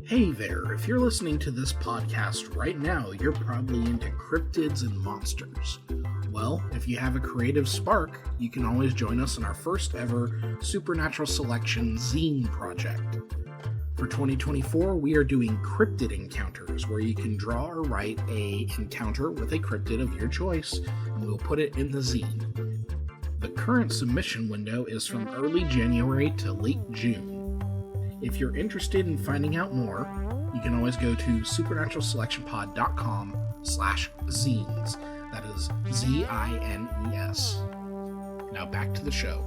Hey there, if you're listening to this podcast right now, you're probably into cryptids and monsters. Well, if you have a creative spark, you can always join us in our first ever Supernatural Selection zine project. For 2024, we are doing cryptid encounters, where you can draw or write a encounter with a cryptid of your choice, and we'll put it in the zine. The current submission window is from early January to late June. If you're interested in finding out more, you can always go to supernaturalselectionpod.com/zines. That is Z-I-N-E-S. Now back to the show.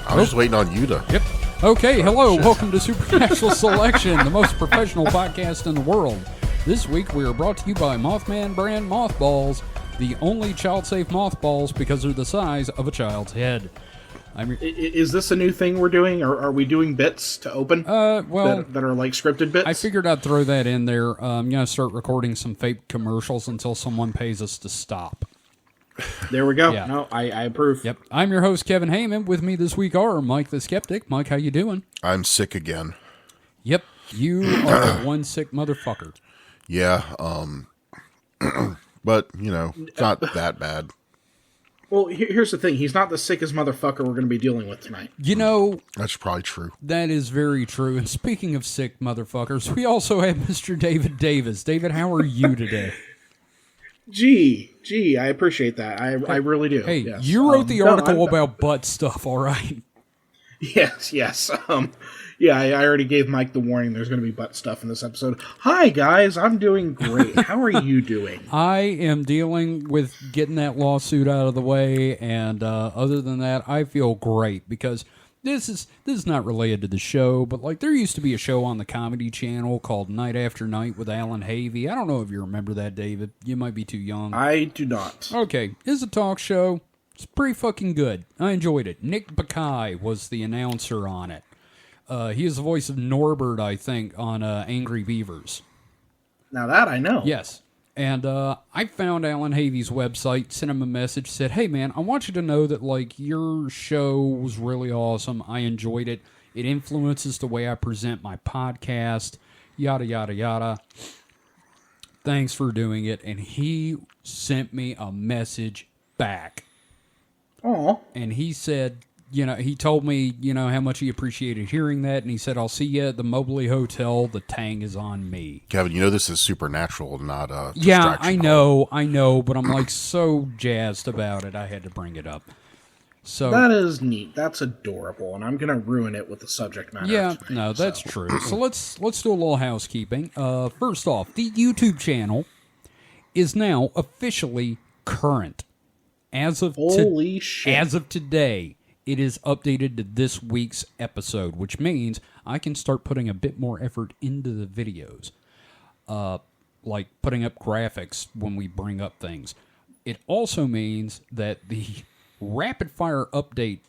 I was waiting on you to. Yep. Okay, hello. Welcome to Supernatural Selection, the most professional podcast in the world. This week we are brought to you by Mothman brand mothballs, the only child-safe mothballs because they're the size of a child's head. Is this a new thing we're doing, or are we doing bits to open? Well, that are like scripted bits? I figured I'd throw that in there. I'm going to start recording some fake commercials until someone pays us to stop. There we go. Yeah. No, I approve. Yep. I'm your host, Kevin Heyman. With me this week are Mike the Skeptic. Mike, how you doing? I'm sick again. Yep. You are one sick motherfucker. Yeah, but, you know, it's not that bad. Well, here's the thing. He's not the sickest motherfucker we're going to be dealing with tonight. You know... That's probably true. That is very true. And speaking of sick motherfuckers, we also have Mr. David Davis. David, how are you today? Gee, I appreciate that. I really do. Hey, yes. You wrote the article about butt stuff, all right? Yes. Yeah, I already gave Mike the warning there's going to be butt stuff in this episode. Hi, guys. I'm doing great. How are you doing? I am dealing with getting that lawsuit out of the way, and other than that, I feel great, because this is not related to the show, but like there used to be a show on the Comedy Channel called Night After Night with Alan Havey. I don't know if you remember that, David. You might be too young. I do not. Okay, it's a talk show. It's pretty fucking good. I enjoyed it. Nick Bakay was the announcer on it. He is the voice of Norbert, I think, on Angry Beavers. Now that I know. Yes. And I found Alan Havey's website, sent him a message, said, hey, man, I want you to know that, like, your show was really awesome. I enjoyed it. It influences the way I present my podcast, yada, yada, yada. Thanks for doing it. And he sent me a message back. Aw. And he said... You know, he told me, you know, how much he appreciated hearing that, and he said, I'll see you at the Mobley Hotel. The tang is on me. Kevin, you know this is supernatural, not a Yeah, I know, but I'm like so jazzed about it, I had to bring it up. So that is neat. That's adorable, and I'm going to ruin it with the subject matter. Yeah, no, that's true. So let's do a little housekeeping. First off, the YouTube channel is now officially current. As of Holy shit. As of today. It is updated to this week's episode, which means I can start putting a bit more effort into the videos, like putting up graphics when we bring up things. It also means that the rapid-fire update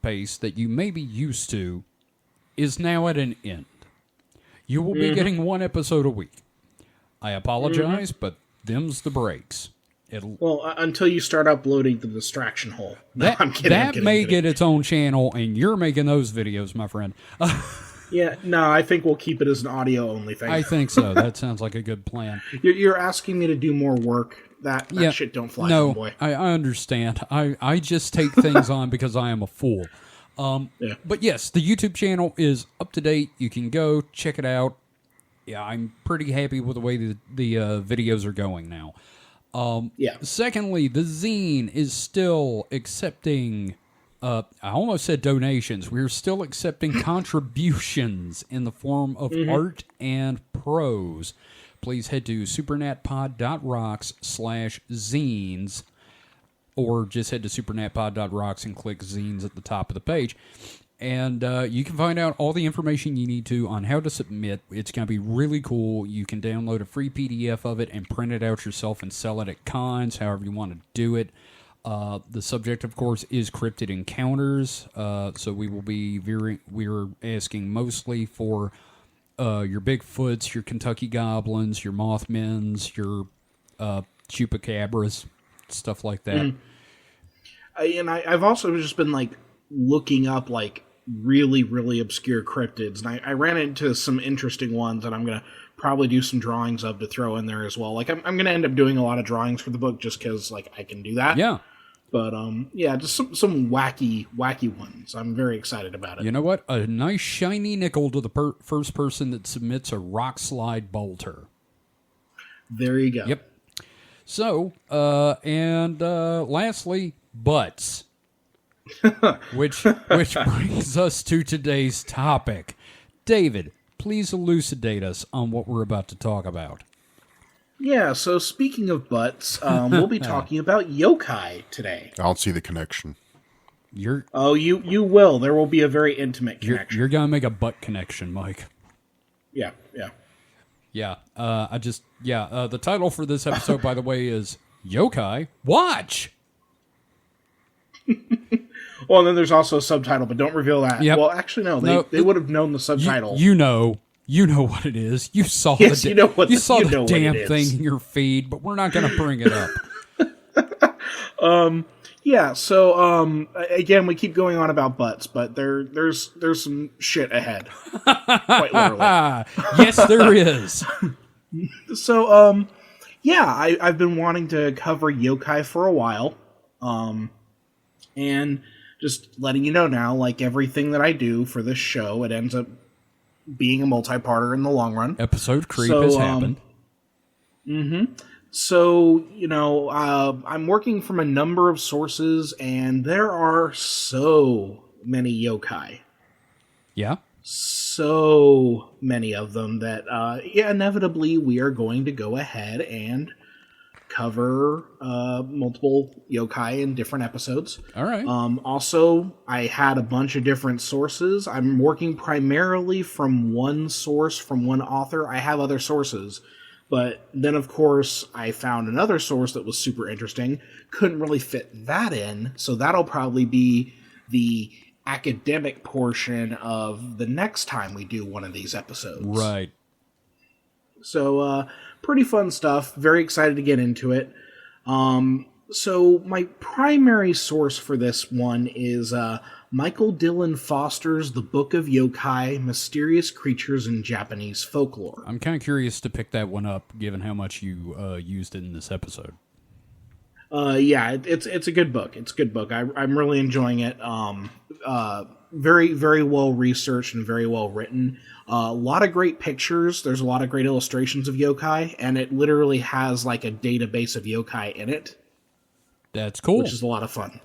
pace that you may be used to is now at an end. You will be getting one episode a week. I apologize, but them's the breaks. Well, until you start uploading the distraction hole. No, I'm kidding. That may get its own channel, and you're making those videos, my friend. Yeah, no, I think we'll keep it as an audio-only thing. I think so. That sounds like a good plan. You're asking me to do more work. That shit don't fly, boy. I understand. I just take things on because I am a fool. Yeah. But yes, the YouTube channel is up to date. You can go check it out. Yeah, I'm pretty happy with the way the videos are going now. Secondly, the zine is still accepting, I almost said donations. We're still accepting contributions in the form of art and prose. Please head to supernatpod.rocks/zines, or just head to supernatpod.rocks and click zines at the top of the page. And you can find out all the information you need to on how to submit. It's going to be really cool. You can download a free PDF of it and print it out yourself and sell it at cons, however you want to do it. The subject, of course, is cryptid encounters. So we will be we're asking mostly for your Bigfoots, your Kentucky Goblins, your Mothmens, your Chupacabras, stuff like that. I've also just been like looking up like really, really obscure cryptids, and I ran into some interesting ones that I'm gonna probably do some drawings of to throw in there as well. Like I'm gonna end up doing a lot of drawings for the book just because like I can do that. Yeah. But yeah, just some wacky ones. I'm very excited about it. You know what? A nice shiny nickel to the first person that submits a rock slide bolter. There you go. Yep. So, and lastly, butts. which brings us to today's topic. David, please elucidate us on what we're about to talk about. Yeah, so speaking of butts, we'll be talking about yokai today. I don't see the connection. You will. There will be a very intimate connection. You're gonna make a butt connection, Mike. Yeah. Yeah. The title for this episode, by the way, is Yokai Watch. Well, and then there's also a subtitle, but don't reveal that. Yep. Well, actually, no. They would have known the subtitle. You know what it is. You saw yes, the you know what you saw you the know damn what it thing is. in your feed, but we're not going to bring it up. Yeah. So again, we keep going on about butts, but there's some shit ahead. Quite literally. Yes, there is. So yeah, I've been wanting to cover yokai for a while, and just letting you know now, like everything that I do for this show, it ends up being a multi-parter in the long run. Episode creep has happened. So, I'm working from a number of sources, and there are so many yokai. Yeah. So many of them that, inevitably we are going to go ahead and cover multiple yokai in different episodes. All right. Also, I had a bunch of different sources. I'm working primarily from one source, from one author. I have other sources. But then, of course, I found another source that was super interesting. Couldn't really fit that in, so that'll probably be the academic portion of the next time we do one of these episodes. Right. So, pretty fun stuff. Very excited to get into it. So my primary source for this one is Michael Dylan Foster's The Book of Yokai, Mysterious Creatures in Japanese Folklore. I'm kind of curious to pick that one up, given how much you used it in this episode. Yeah, it's a good book. It's a good book. I'm really enjoying it. Very, very well researched and very well written. A lot of great pictures. There's a lot of great illustrations of yokai, and it literally has like a database of yokai in it. That's cool. Which is a lot of fun.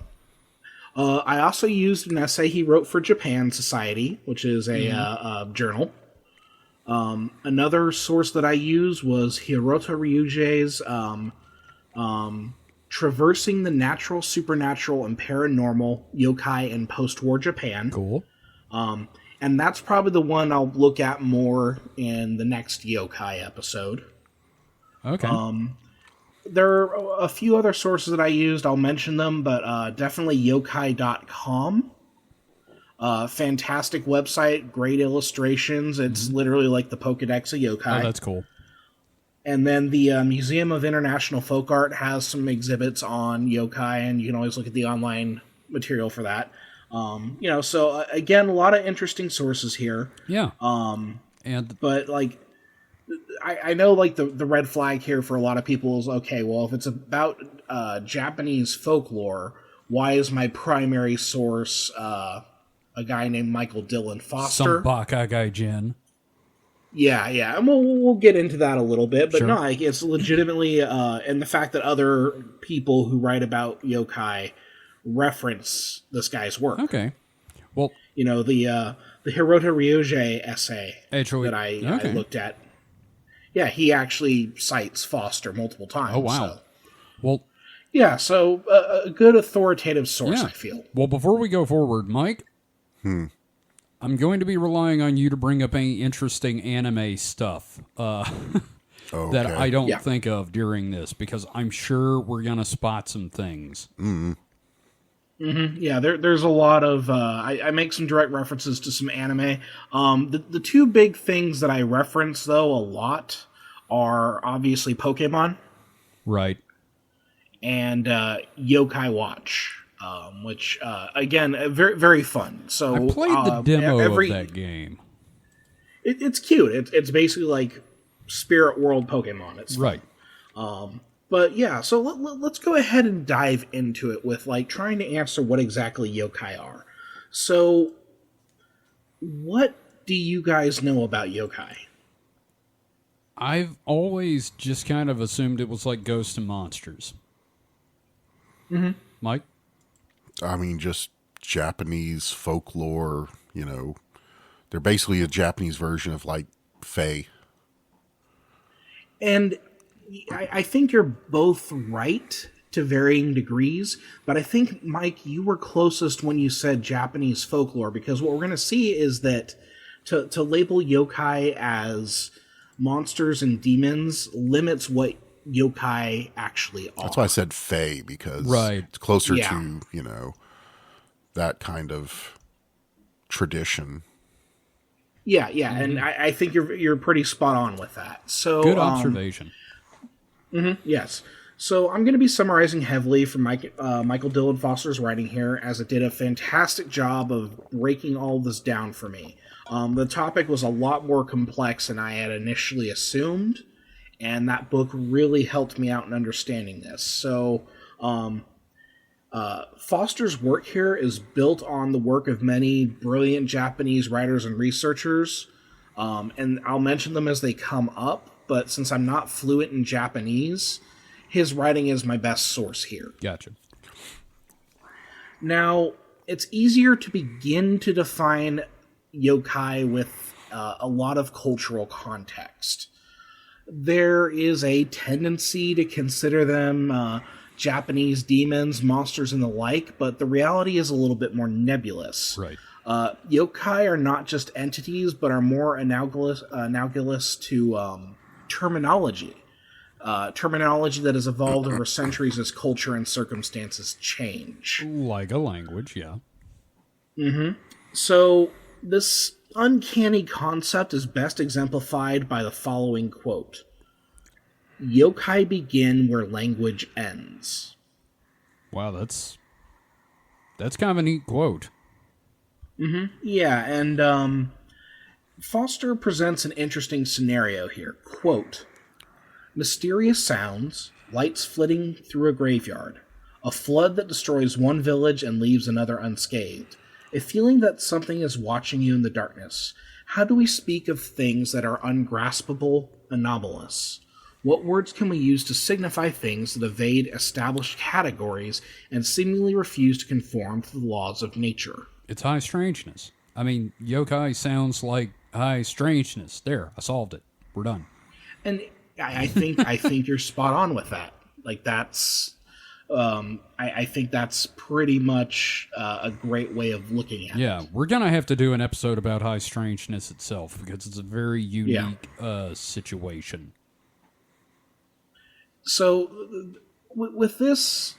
I also used an essay he wrote for Japan Society, which is a journal. Another source that I used was Hirota Ryuji's Traversing the Natural, Supernatural, and Paranormal Yokai in Post-War Japan. Cool. And that's probably the one I'll look at more in the next yokai episode. Okay. There are a few other sources that I used. I'll mention them, but definitely yokai.com. Fantastic website, great illustrations. It's literally like the Pokedex of yokai. Oh, that's cool. And then the Museum of International Folk Art has some exhibits on yokai, and you can always look at the online material for that. So again, a lot of interesting sources here. Yeah. But like, I know like the red flag here for a lot of people is, okay, well, if it's about Japanese folklore, why is my primary source a guy named Michael Dylan Foster? Some Bakai Guy Jin. Yeah, and we'll get into that a little bit, but Sure. no, like, it's legitimately, and the fact that other people who write about yokai reference this guy's work. Okay. Well, the Hirota Ryuji essay actually, that I looked at. Yeah, he actually cites Foster multiple times. Oh, wow. So. Well, Yeah, so a good authoritative source, yeah. I feel. Well, before we go forward, Mike, I'm going to be relying on you to bring up any interesting anime stuff that I don't think of during this, because I'm sure we're going to spot some things. Yeah, there's a lot of... I make some direct references to some anime. The two big things that I reference, though, a lot are obviously Pokemon. Right. And Yokai Watch, which, again, very, very fun. So I played the demo of that game. It's cute. It's basically like Spirit World Pokemon. It's fun. Right. But yeah, so let's go ahead and dive into it with like trying to answer what exactly yokai are. So, what do you guys know about yokai? I've always just kind of assumed it was like ghosts and monsters. Mm-hmm. Mike? I mean, just Japanese folklore, you know. They're basically a Japanese version of like Fae. And I think you're both right to varying degrees, but I think, Mike, you were closest when you said Japanese folklore, because what we're going to see is that to label yokai as monsters and demons limits what yokai actually are. That's why I said Fae, because it's closer to, you know, that kind of tradition. Yeah, and I think you're pretty spot on with that. So good observation. Yes. So I'm going to be summarizing heavily from Michael Dylan Foster's writing here, as it did a fantastic job of breaking all this down for me. The topic was a lot more complex than I had initially assumed, and that book really helped me out in understanding this. So Foster's work here is built on the work of many brilliant Japanese writers and researchers, and I'll mention them as they come up, but since I'm not fluent in Japanese, his writing is my best source here. Gotcha. Now, it's easier to begin to define yokai with a lot of cultural context. There is a tendency to consider them Japanese demons, monsters, and the like, but the reality is a little bit more nebulous. Right. Yokai are not just entities, but are more analogous to terminology. Terminology that has evolved over centuries as culture and circumstances change. Like a language, yeah. Mm-hmm. So, this uncanny concept is best exemplified by the following quote. Yokai begin where language ends. Wow, that's kind of a neat quote. Mm-hmm. Yeah, and Foster presents an interesting scenario here. Quote, mysterious sounds, lights flitting through a graveyard, a flood that destroys one village and leaves another unscathed, a feeling that something is watching you in the darkness. How do we speak of things that are ungraspable, anomalous? What words can we use to signify things that evade established categories and seemingly refuse to conform to the laws of nature? It's high strangeness. I mean, yokai sounds like high strangeness. There, I solved it. We're done. And I think you're spot on with that. Like that's, I think that's pretty much a great way of looking at it. Yeah, we're gonna have to do an episode about high strangeness itself, because it's a very unique situation. So, with this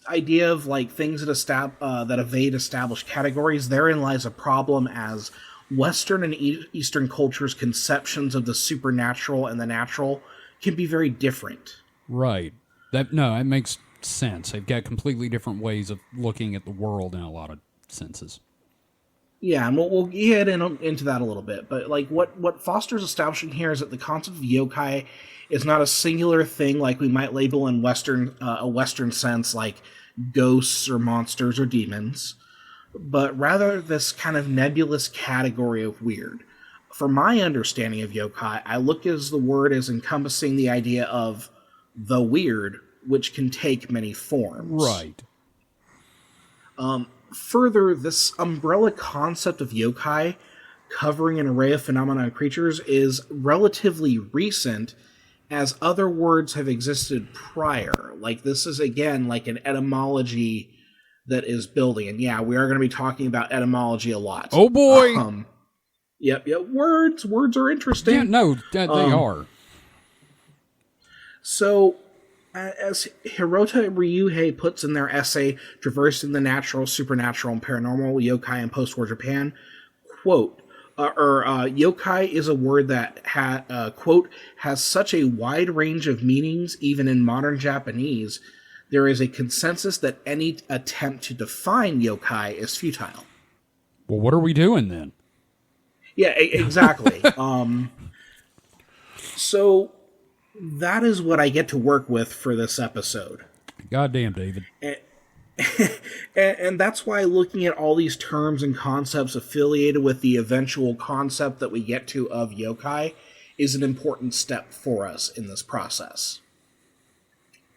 idea of like things that evade established categories, therein lies a problem, as Western and Eastern cultures' conceptions of the supernatural and the natural can be very different. Right. It makes sense. They've got completely different ways of looking at the world in a lot of senses. Yeah, and we'll get into that a little bit. But like what Foster's establishing here is that the concept of yokai is not a singular thing like we might label in a Western sense, like ghosts or monsters or demons, but rather this kind of nebulous category of weird. For my understanding of yokai, I look at the word as encompassing the idea of the weird, which can take many forms. Right. Further, this umbrella concept of yokai, covering an array of phenomena and creatures, is relatively recent, as other words have existed prior. Like, this is, again, like an etymology that is building. And yeah, we are going to be talking about etymology a lot. Oh boy! Yep. Words are interesting. Yeah, no, they are. So, as Hirota Ryuhei puts in their essay, Traversing the Natural, Supernatural, and Paranormal, Yokai in Post-War Japan, quote, yokai is a word that, quote, has such a wide range of meanings, even in modern Japanese, there is a consensus that any attempt to define yokai is futile. Well, what are we doing then? Yeah, exactly. So that is what I get to work with for this episode. Goddamn, David. And that's why looking at all these terms and concepts affiliated with the eventual concept that we get to of yokai is an important step for us in this process.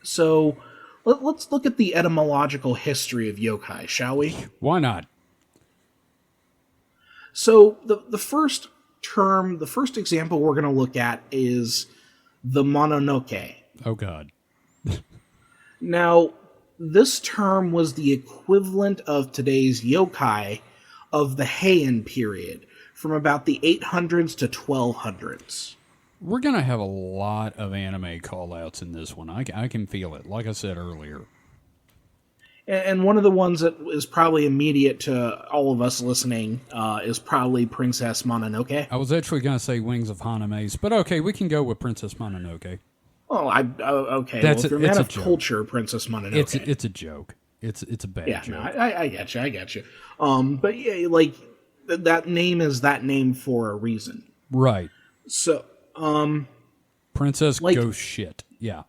So let's look at the etymological history of yokai, shall we? Why not? So the first term, the first example we're going to look at is the mononoke. Oh, God. Now, this term was the equivalent of today's yokai of the Heian period, from about the 800s to 1200s. We're going to have a lot of anime call-outs in this one. I can feel it, like I said earlier. And one of the ones that is probably immediate to all of us listening is probably Princess Mononoke. I was actually going to say Wings of Haname's, but okay, we can go with Princess Mononoke. Oh, okay. Well, if you're a man of culture, Princess Mononoke. It's a joke. It's a bad joke. Yeah, no, I get you. But yeah, like that name is that name for a reason, right? So, Princess Ghost shit. Yeah,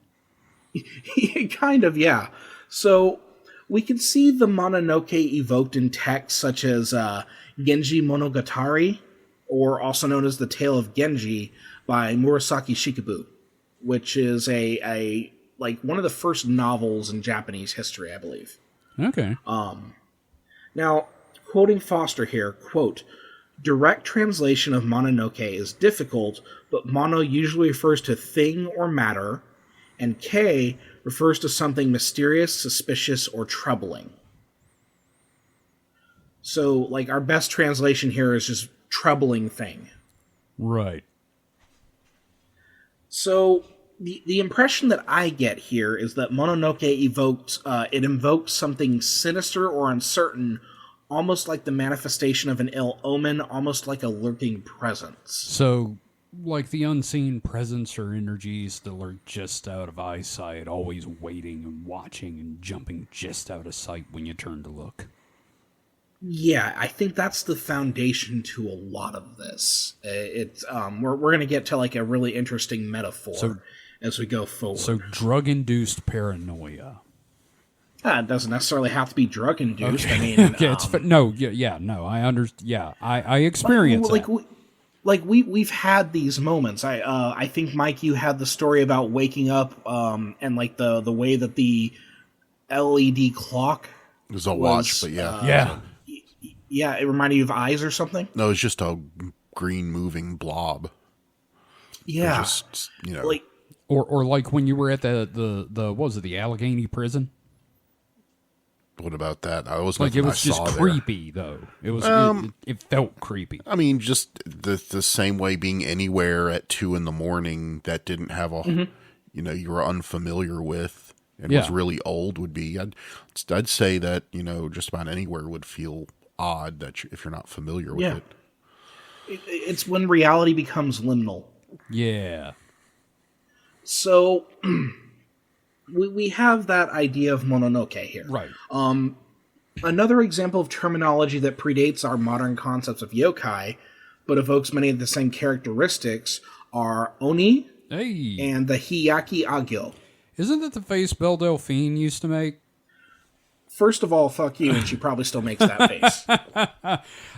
kind of. Yeah. So we can see the Mononoke evoked in texts such as Genji Monogatari, or also known as the Tale of Genji by Murasaki Shikibu, which is a like one of the first novels in Japanese history, I believe. Okay. Now, quoting Foster here, quote, direct translation of Mononoke is difficult, but mono usually refers to thing or matter, and K refers to something mysterious, suspicious, or troubling. So, like, our best translation here is just troubling thing. Right. So, the impression that I get here is that Mononoke invokes something sinister or uncertain, almost like the manifestation of an ill omen, almost like a lurking presence. So, like the unseen presence or energies that lurk just out of eyesight, always waiting and watching and jumping just out of sight when you turn to look. Yeah, I think that's the foundation to a lot of this. We're going to get to like a really interesting metaphor as we go forward. So, drug-induced paranoia. It doesn't necessarily have to be drug-induced. Okay. I mean, okay, I understand. Yeah, I experience that. We've had these moments. I think, Mike, you had the story about waking up and like the way that the LED clock it was a watch, but yeah. Yeah, it reminded you of eyes or something? No, it's just a green moving blob. Yeah. Just, like, or like when you were at the what was it, the Allegheny prison? What about that? I was like, it was just creepy though. It was it felt creepy. I mean, just the same way being anywhere at 2 a.m. that didn't have a you were unfamiliar with and was really old would be. I'd say that just about anywhere would feel odd that if you're not familiar with it. It's when reality becomes liminal. Yeah. So we have that idea of Mononoke here. Right. Another example of terminology that predates our modern concepts of yokai, but evokes many of the same characteristics, are Oni and the Hiyaki Agyo. Isn't that the face Belle Delphine used to make? First of all, fuck you, and she probably still makes that face.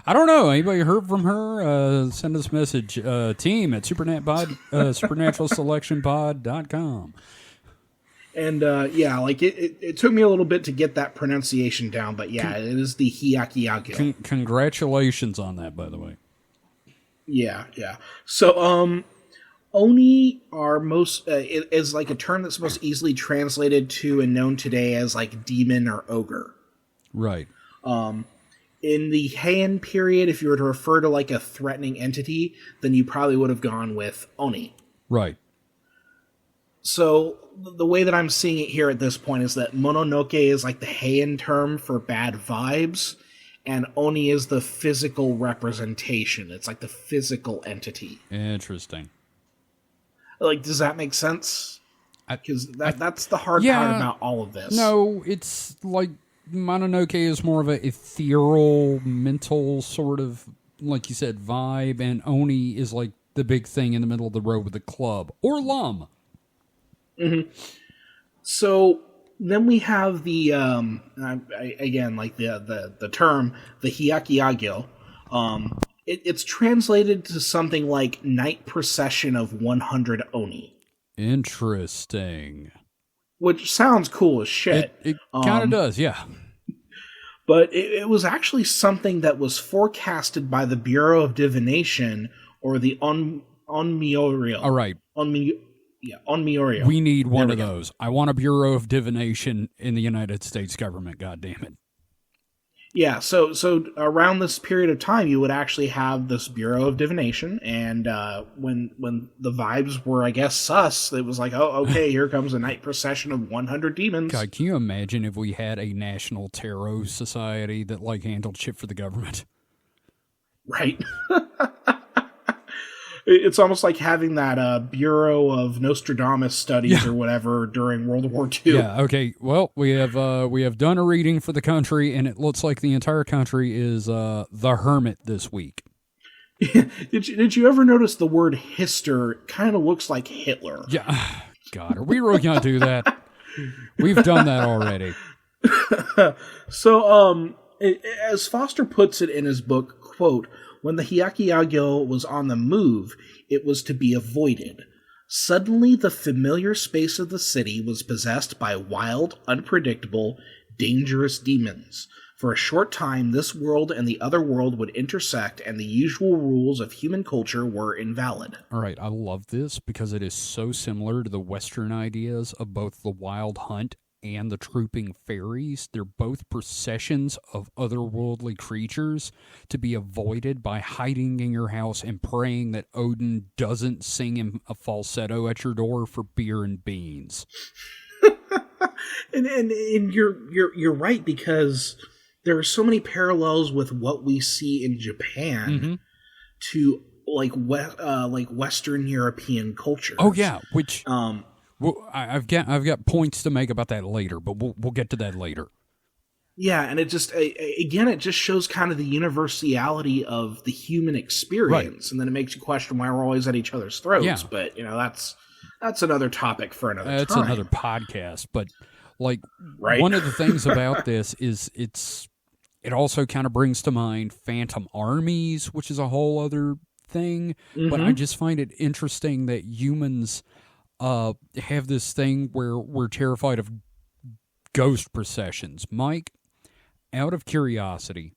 I don't know. Anybody heard from her? Send us a message. Team at supernaturalselectionpod.com. And it took me a little bit to get that pronunciation down, but yeah, it is the Hiyaki Agyo. Congratulations on that, by the way. Yeah. So, Oni are is like a term that's most easily translated to and known today as like demon or ogre. Right. In the Heian period, if you were to refer to like a threatening entity, then you probably would have gone with Oni. Right. So the way that I'm seeing it here at this point is that Mononoke is like the Heian term for bad vibes, and Oni is the physical representation. It's like the physical entity. Interesting. Like, does that make sense? Because that's the hard part about all of this. No, it's like Mononoke is more of an ethereal, mental sort of, like you said, vibe, and Oni is like the big thing in the middle of the road with the club. Or Lum. Mm-hmm. So then we have the, again, like the term, the Hyakiagyo. It's translated to something like Night Procession of 100 Oni. Interesting. Which sounds cool as shit. It kind of does, yeah. But it was actually something that was forecasted by the Bureau of Divination, or the Onmyorio. All right. Onmyorio. We need one of those. I want a Bureau of Divination in the United States government, goddammit. Yeah, so around this period of time, you would actually have this Bureau of Divination, and when the vibes were, I guess, sus, it was like, oh, okay, here comes a night procession of 100 demons. God, can you imagine if we had a national tarot society that, like, handled shit for the government? Right. It's almost like having that Bureau of Nostradamus studies or whatever during World War II. Yeah, okay. Well, we have done a reading for the country, and it looks like the entire country is the hermit this week. Did you ever notice the word Hister kind of looks like Hitler? Yeah. God, are we really going to do that? We've done that already. So, as Foster puts it in his book, quote, when the Hyakiagyo was on the move, it was to be avoided. Suddenly, the familiar space of the city was possessed by wild, unpredictable, dangerous demons. For a short time, this world and the other world would intersect, and the usual rules of human culture were invalid. All right, I love this because it is so similar to the Western ideas of both the wild hunt and the trooping fairies. They're both processions of otherworldly creatures to be avoided by hiding in your house and praying that Odin doesn't sing in a falsetto at your door for beer and beans. and you're right, because there are so many parallels with what we see in Japan to like Western European culture. Oh yeah, which well, I've got points to make about that later, but we'll get to that later. Yeah, and it just it just shows kind of the universality of the human experience, and then it makes you question why we're always at each other's throats. Yeah. But that's another topic for another time. That's another podcast. But like, right? One of the things about this is it also kind of brings to mind phantom armies, which is a whole other thing. But I just find it interesting that humans have this thing where we're terrified of ghost processions. Mike, out of curiosity,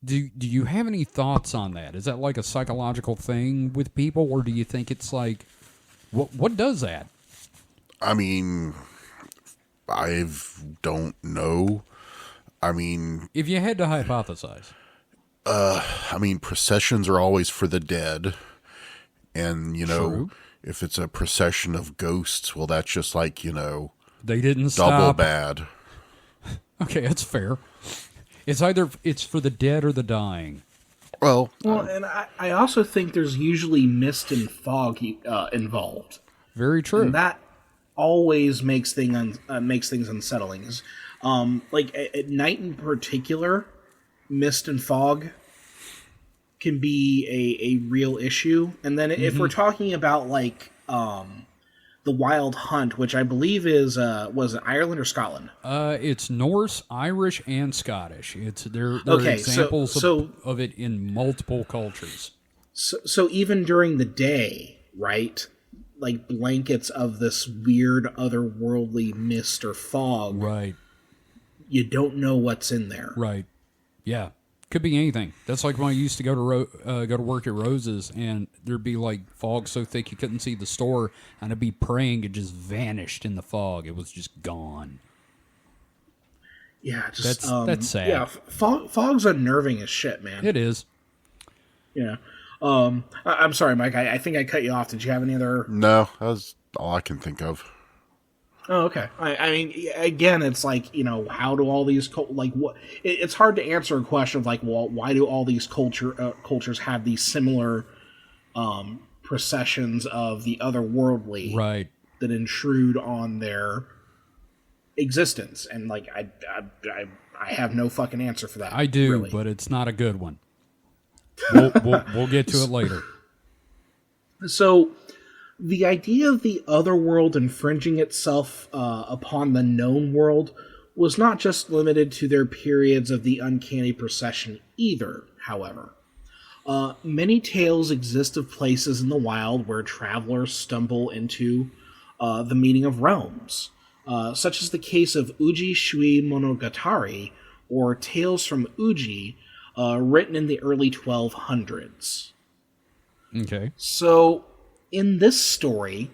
do you have any thoughts on that? Is that like a psychological thing with people, or do you think it's like, what does that? I mean, I don't know. I mean, if you had to hypothesize, I mean, processions are always for the dead, and True. If it's a procession of ghosts, well, that's just like, they didn't double stop. bad. Okay, that's fair. It's either it's for the dead or the dying. Well, and I also think there's usually mist and fog involved. Very true. And that always makes things unsettling. Like at night in particular, mist and fog can be a real issue. And then if we're talking about like the Wild Hunt, which I believe is was it Ireland or Scotland? It's Norse, Irish, and Scottish. There are okay, examples of it in multiple cultures. So even during the day, right? Like blankets of this weird otherworldly mist or fog. Right. You don't know what's in there. Right. Yeah. Could be anything. That's like when I used to go to work at Rose's, and there'd be like fog so thick you couldn't see the store, and I'd be praying it just vanished in the fog. It was just gone. Yeah, just that's sad. Yeah, fog's unnerving as shit, man. It is. Yeah. I'm sorry, Mike. I think I cut you off. Did you have any other? No, that's all I can think of. Oh, okay. I mean, again, it's like, how do all these what? It's hard to answer a question of like, well, why do all these cultures have these similar processions of the otherworldly, right, that intrude on their existence? And like, I have no fucking answer for that. I do, really. But it's not a good one. We'll get to it later. So, the idea of the other world infringing itself upon the known world was not just limited to their periods of the uncanny procession either, however. Many tales exist of places in the wild where travelers stumble into the meaning of realms, such as the case of Uji Shui Monogatari, or Tales from Uji, written in the early 1200s. Okay. So, in this story,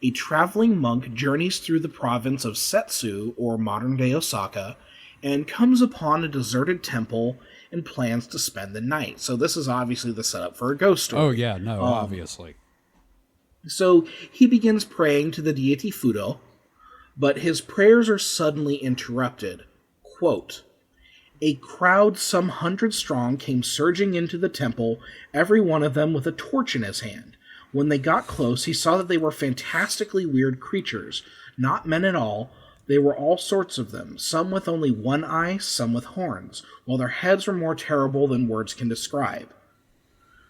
a traveling monk journeys through the province of Setsu, or modern-day Osaka, and comes upon a deserted temple and plans to spend the night. So this is obviously the setup for a ghost story. Oh, yeah, no, obviously. So he begins praying to the deity Fudo, but his prayers are suddenly interrupted. Quote, "A crowd some 100 strong came surging into the temple, every one of them with a torch in his hand. When they got close, he saw that they were fantastically weird creatures, not men at all. They were all sorts of them, some with only one eye, some with horns, while their heads were more terrible than words can describe."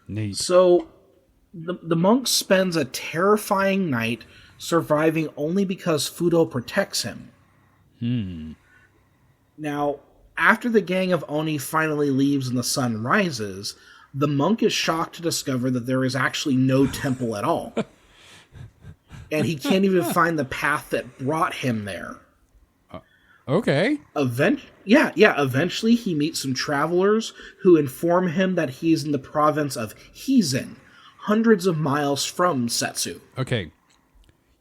Neat. So, the monk spends a terrifying night surviving only because Fudo protects him. Now, after the gang of Oni finally leaves and the sun rises, the monk is shocked to discover that there is actually no temple at all. And he can't even find the path that brought him there. Okay. Eventually he meets some travelers who inform him that he's in the province of Hizen, hundreds of miles from Setsu. Okay.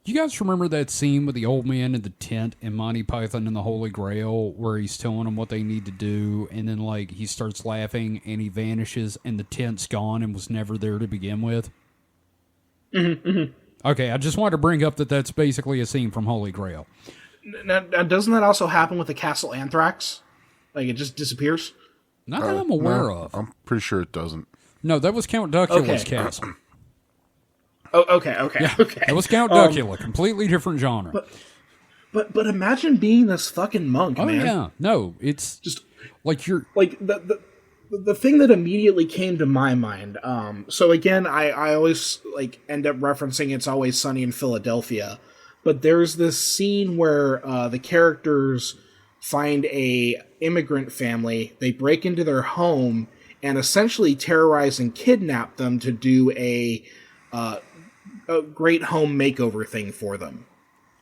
You guys remember that scene with the old man in the tent in Monty Python and the Holy Grail where he's telling them what they need to do, and then like he starts laughing and he vanishes and the tent's gone and was never there to begin with? Mm-hmm. Okay, I just wanted to bring up that that's basically a scene from Holy Grail. Now, doesn't that also happen with the Castle Anthrax? Like, it just disappears? Not that I'm aware of. I'm pretty sure it doesn't. No, that was Count Duckula's castle. Oh, okay. It was Count Duckula, completely different genre. But imagine being this fucking monk, man. Oh, yeah. No, it's just like you're... Like, the thing that immediately came to my mind, so again, I always, like, end up referencing It's Always Sunny in Philadelphia, but there's this scene where the characters find a immigrant family, they break into their home, and essentially terrorize and kidnap them to do a great home makeover thing for them.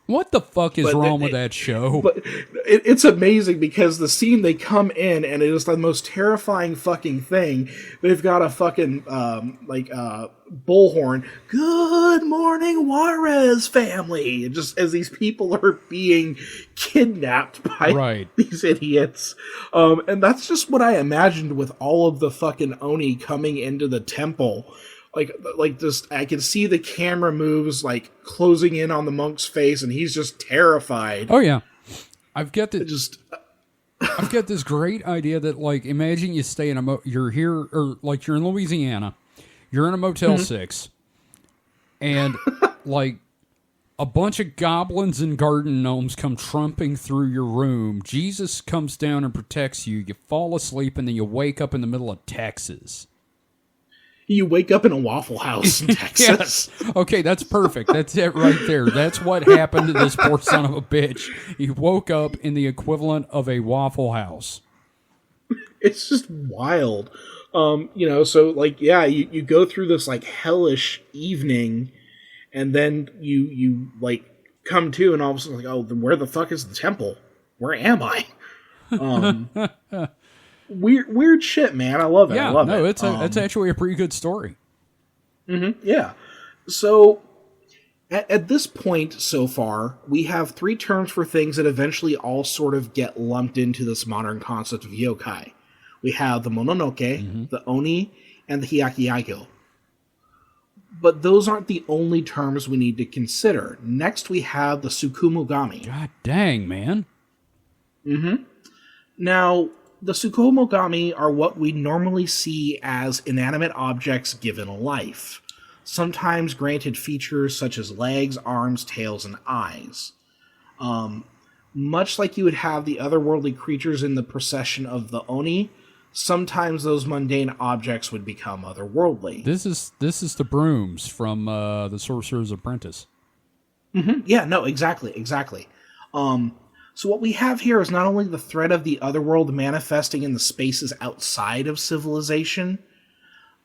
What the fuck is wrong with that show? But it's amazing because the scene they come in and it is the most terrifying fucking thing. They've got a fucking bullhorn. Good morning, Juarez family. And just as these people are being kidnapped by these idiots. And that's just what I imagined with all of the fucking Oni coming into the temple. Like just, I can see the camera moves, like, closing in on the monk's face, and he's just terrified. Oh, yeah. I've got this great idea that, like, imagine you stay in you're here, or, like, you're in Louisiana, you're in a Motel 6, and, like, a bunch of goblins and garden gnomes come trumping through your room, Jesus comes down and protects you, you fall asleep, and then you wake up in the middle of Texas. You wake up in a Waffle House in Texas. Yes. Okay, that's perfect. That's it right there. That's what happened to this poor son of a bitch. He woke up in the equivalent of a Waffle House. It's just wild. So, like, yeah, you go through this, like, hellish evening, and then you like, come to, and all of a sudden, like, oh, where the fuck is the temple? Where am I? Weird shit, man. I love it. Yeah, I love it. It's actually a pretty good story. Mm-hmm, yeah. So, At this point so far, we have 3 terms for things that eventually all sort of get lumped into this modern concept of yokai. We have the mononoke, the oni, and the hyakuyaku. But those aren't the only terms we need to consider. Next, we have the tsukumogami. God dang, man. Now, the tsukumogami are what we normally see as inanimate objects given life, sometimes granted features such as legs, arms, tails, and eyes. Much like you would have the otherworldly creatures in the procession of the oni, sometimes those mundane objects would become otherworldly. This is the brooms from the Sorcerer's Apprentice. Yeah, no, exactly. So what we have here is not only the threat of the otherworld manifesting in the spaces outside of civilization,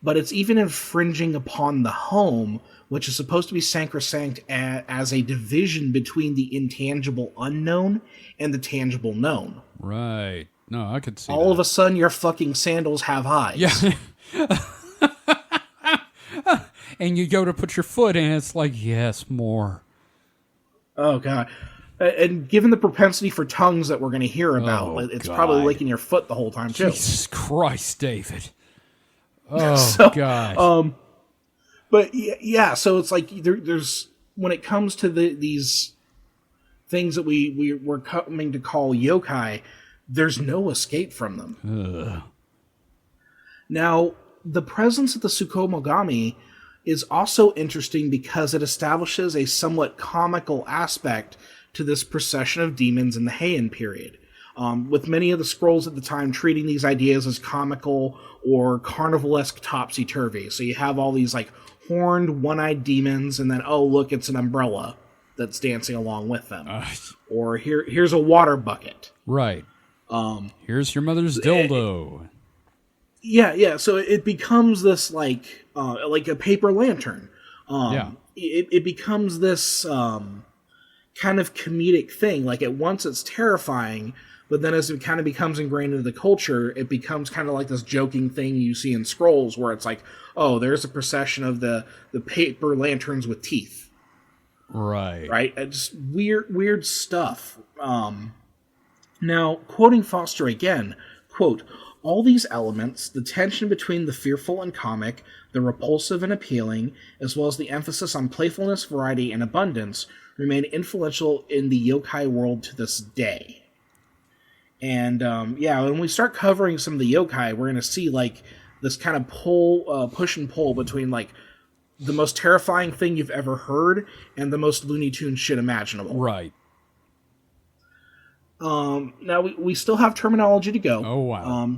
but it's even infringing upon the home, which is supposed to be sacrosanct as a division between the intangible unknown and the tangible known. Right. No, I could see All that. of a sudden, your fucking sandals have eyes. Yeah. And you go to put your foot in, it's like, yes, more. Oh, God. And given the propensity for tongues that we're going to hear about, it's probably licking your foot the whole time, too. Jesus Christ, David. Oh, So, God. But, yeah, so it's like there's... When it comes to these things that we're coming to call yokai, there's no escape from them. Now, the presence of the tsukumogami is also interesting because it establishes a somewhat comical aspect to this procession of demons in the Heian period, with many of the scrolls at the time treating these ideas as comical or carnivalesque topsy-turvy. So you have all these like horned, one-eyed demons, and then, oh, look, it's an umbrella that's dancing along with them. Or here's a water bucket. Right. Here's your mother's dildo. Yeah. So it becomes this like a paper lantern. It becomes this kind of comedic thing. Like at once it's terrifying, but then as it kind of becomes ingrained into the culture, it becomes kind of like this joking thing you see in scrolls where it's like, oh, there's a procession of the paper lanterns with teeth. Right. Right? It's weird stuff. Now, quoting Foster again, quote, all these elements, the tension between the fearful and comic, the repulsive and appealing, as well as the emphasis on playfulness, variety, and abundance, remain influential in the yokai world to this day. And, when we start covering some of the yokai, we're going to see, like, this kind of push and pull between, like, the most terrifying thing you've ever heard and the most Looney Tunes shit imaginable. Right. Now, we still have terminology to go. Oh, wow.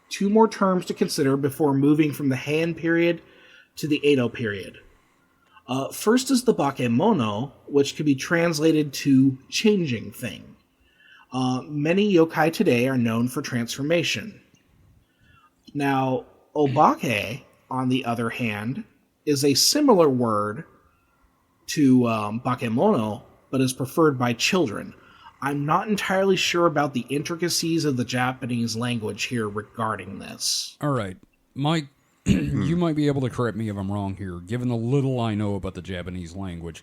2 more terms to consider before moving from the Heian period to the Edo period. First is the bakemono, which can be translated to changing thing. Many yokai today are known for transformation. Now, obake, on the other hand, is a similar word to bakemono, but is preferred by children. I'm not entirely sure about the intricacies of the Japanese language here regarding this. All right. Mike, you might be able to correct me if I'm wrong here, given the little I know about the Japanese language.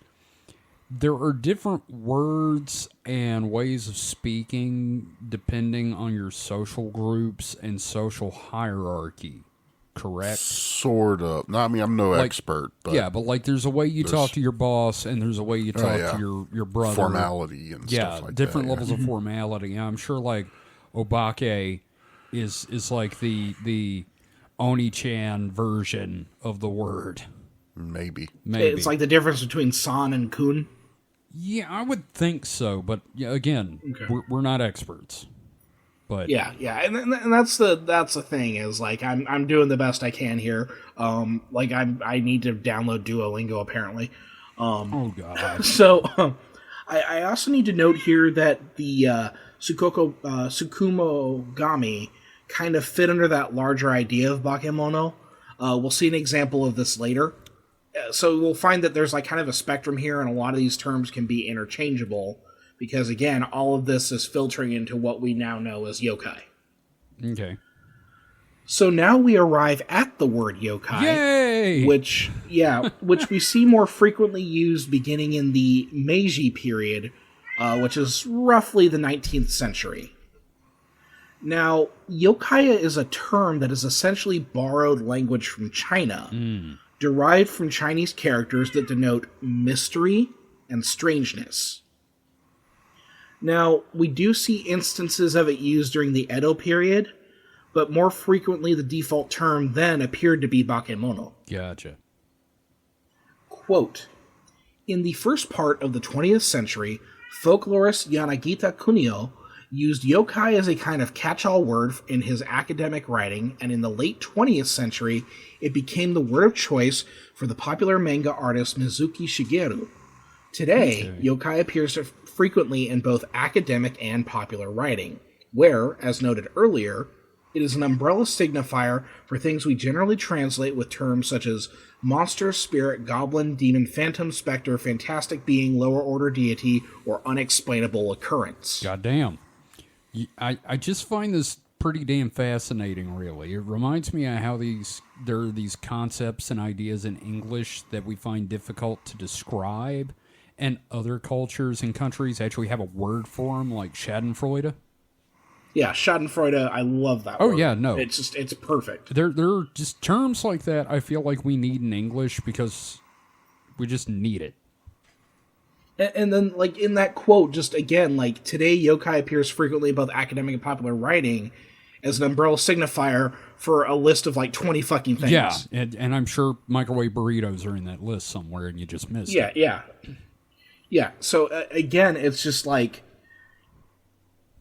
There are different words and ways of speaking depending on your social groups and social hierarchy, correct? Sort of. No, I mean, I'm no expert. But yeah, but like there's a way you talk to your boss and there's a way you talk to your brother. Formality and stuff like that. Different levels of formality. I'm sure like obake is like the Oni-chan version of the word. Maybe. It's like the difference between san and kun. Yeah, I would think so, but again, we're not experts. But yeah, and that's the thing is like I'm doing the best I can here. Like I need to download Duolingo apparently. Oh god. So I also need to note here that the Tsukumogami kind of fit under that larger idea of bakemono. We'll see an example of this later. So we'll find that there's like kind of a spectrum here, and a lot of these terms can be interchangeable because, again, all of this is filtering into what we now know as yokai. Okay. So now we arrive at the word yokai, Yay! which we see more frequently used beginning in the Meiji period, which is roughly the 19th century. Now, yokai is a term that is essentially borrowed language from China, derived from Chinese characters that denote mystery and strangeness. Now, we do see instances of it used during the Edo period, but more frequently the default term then appeared to be bakemono. Gotcha. Quote, in the first part of the 20th century, folklorist Yanagita Kunio used yokai as a kind of catch-all word in his academic writing, and in the late 20th century, it became the word of choice for the popular manga artist Mizuki Shigeru. Today, yokai appears frequently in both academic and popular writing, where, as noted earlier, it is an umbrella signifier for things we generally translate with terms such as monster, spirit, goblin, demon, phantom, specter, fantastic being, lower order deity, or unexplainable occurrence. Goddamn. I just find this pretty damn fascinating, really. It reminds me of how there are these concepts and ideas in English that we find difficult to describe, and other cultures and countries actually have a word for them, like schadenfreude. Yeah, schadenfreude, I love that word. Oh, yeah, no. It's perfect. There are just terms like that I feel like we need in English because we just need it. And then, like, in that quote, just again, like, today yokai appears frequently in both academic and popular writing as an umbrella signifier for a list of, like, 20 fucking things. Yeah, and I'm sure microwave burritos are in that list somewhere and you just missed it. Yeah, so, again, it's just like,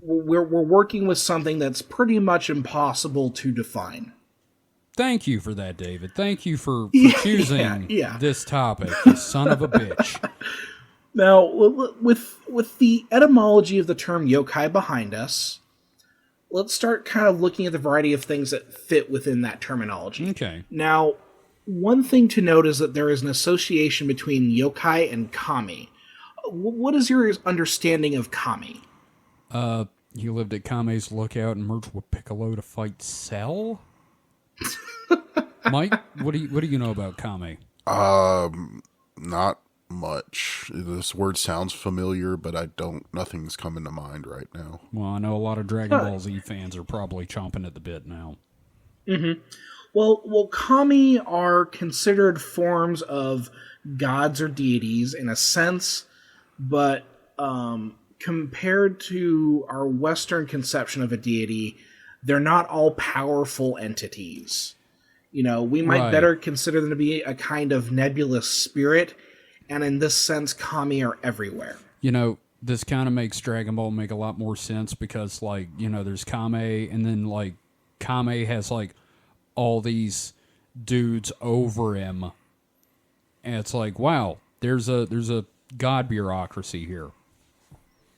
we're working with something that's pretty much impossible to define. Thank you for that, David. Thank you for choosing this topic, you son of a bitch. Now, with the etymology of the term yokai behind us, let's start kind of looking at the variety of things that fit within that terminology. Okay. Now, one thing to note is that there is an association between yokai and kami. What is your understanding of kami? You lived at Kame's Lookout and merged with Piccolo to fight Cell? Mike, what do you know about Kame? Not much. This word sounds familiar, but nothing's coming to mind right now. Well, I know a lot of Dragon Ball Z fans are probably chomping at the bit now. Mm-hmm. Well, kami are considered forms of gods or deities in a sense, but compared to our Western conception of a deity, they're not all powerful entities. You know, we might better consider them to be a kind of nebulous spirit, and in this sense, kami are everywhere. You know, this kind of makes Dragon Ball make a lot more sense because, like, you know, there's Kame, and then, like, Kame has, like, all these dudes over him, and it's like, wow, there's a god bureaucracy here.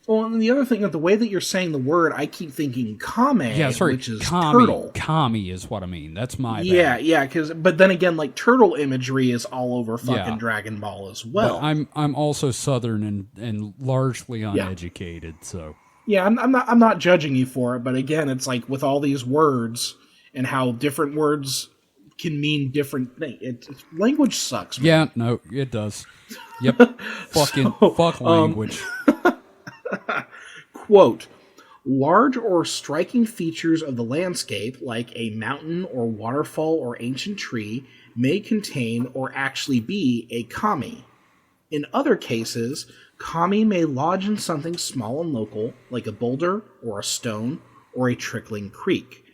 Well, and the other thing, the way that you're saying the word, I keep thinking kame, which is turtle. Kami is what I mean. That's my bad. Yeah, but then again, like, turtle imagery is all over fucking Dragon Ball as well. But I'm also Southern and largely uneducated, so. Yeah, I'm not judging you for it, but again, it's like with all these words and how different words can mean different things. Language sucks, man. Yeah, no, it does. Yep. Fuck language. Quote, large or striking features of the landscape, like a mountain or waterfall or ancient tree, may contain or actually be a kami. In other cases, kami may lodge in something small and local, like a boulder or a stone or a trickling creek.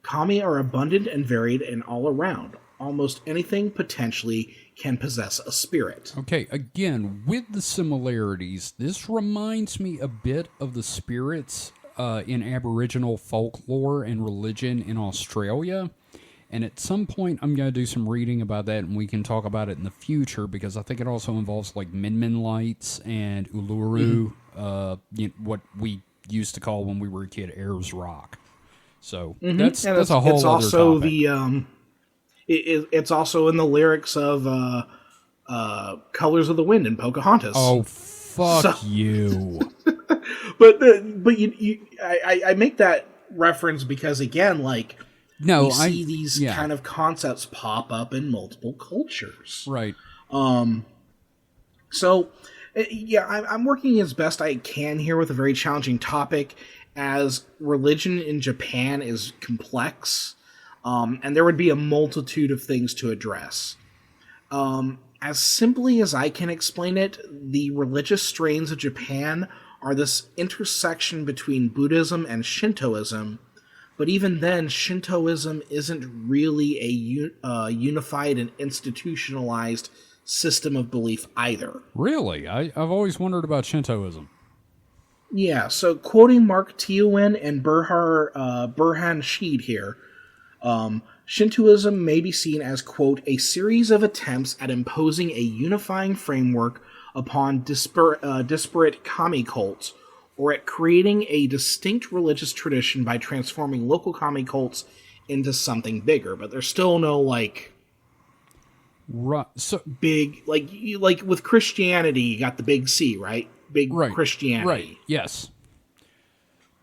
Kami are abundant and varied and all around. Almost anything potentially can possess a spirit. Okay, again, with the similarities, this reminds me a bit of the spirits in Aboriginal folklore and religion in Australia. And at some point, I'm going to do some reading about that, and we can talk about it in the future, because I think it also involves, like, Min lights and Uluru, what we used to call, when we were a kid, Ayers Rock. So that's a whole other topic. It's also in the lyrics of Colors of the Wind in Pocahontas. Oh, fuck you. But I make that reference because, again, like, No, we see these kind of concepts pop up in multiple cultures. Right. So, yeah, I'm working as best I can here with a very challenging topic, as religion in Japan is complex, and there would be a multitude of things to address. As simply as I can explain it, the religious strains of Japan are this intersection between Buddhism and Shintoism, but even then, Shintoism isn't really a unified and institutionalized system of belief either. Really? I've always wondered about Shintoism. Yeah, so quoting Mark Teeuwen and Burhan Sheed here, Shintoism may be seen as, quote, a series of attempts at imposing a unifying framework upon disparate kami cults, or at creating a distinct religious tradition by transforming local kami cults into something bigger. But there's still no, like, right, so big, like with Christianity, you got the big C, right? Big right, Christianity. Right, yes.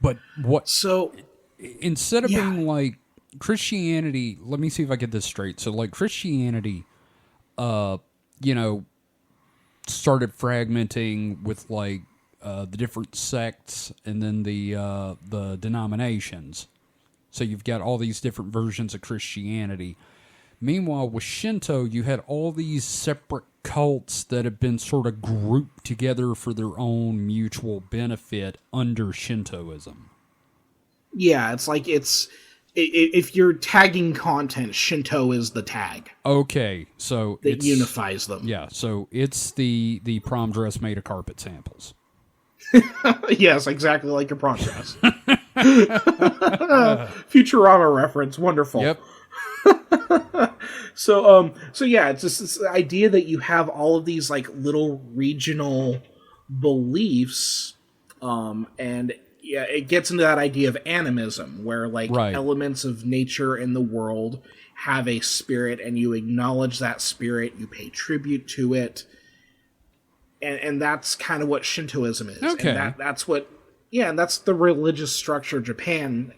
But what... So, instead of being, like, Christianity, let me see if I get this straight. So, like, Christianity, started fragmenting with, like, the different sects and then the denominations. So you've got all these different versions of Christianity. Meanwhile, with Shinto, you had all these separate cults that have been sort of grouped together for their own mutual benefit under Shintoism. Yeah, it's like if you're tagging content, Shinto is the tag. Okay, so it unifies them. Yeah, so it's the prom dress made of carpet samples. Yes, exactly like your prom dress. Futurama reference, wonderful. Yep. So yeah, it's just this idea that you have all of these like little regional beliefs, and yeah, it gets into that idea of animism, where like elements of nature and the world have a spirit, and you acknowledge that spirit, you pay tribute to it, and that's kind of what Shintoism is. Okay, and that's what, yeah, that's the religious structure of Japan.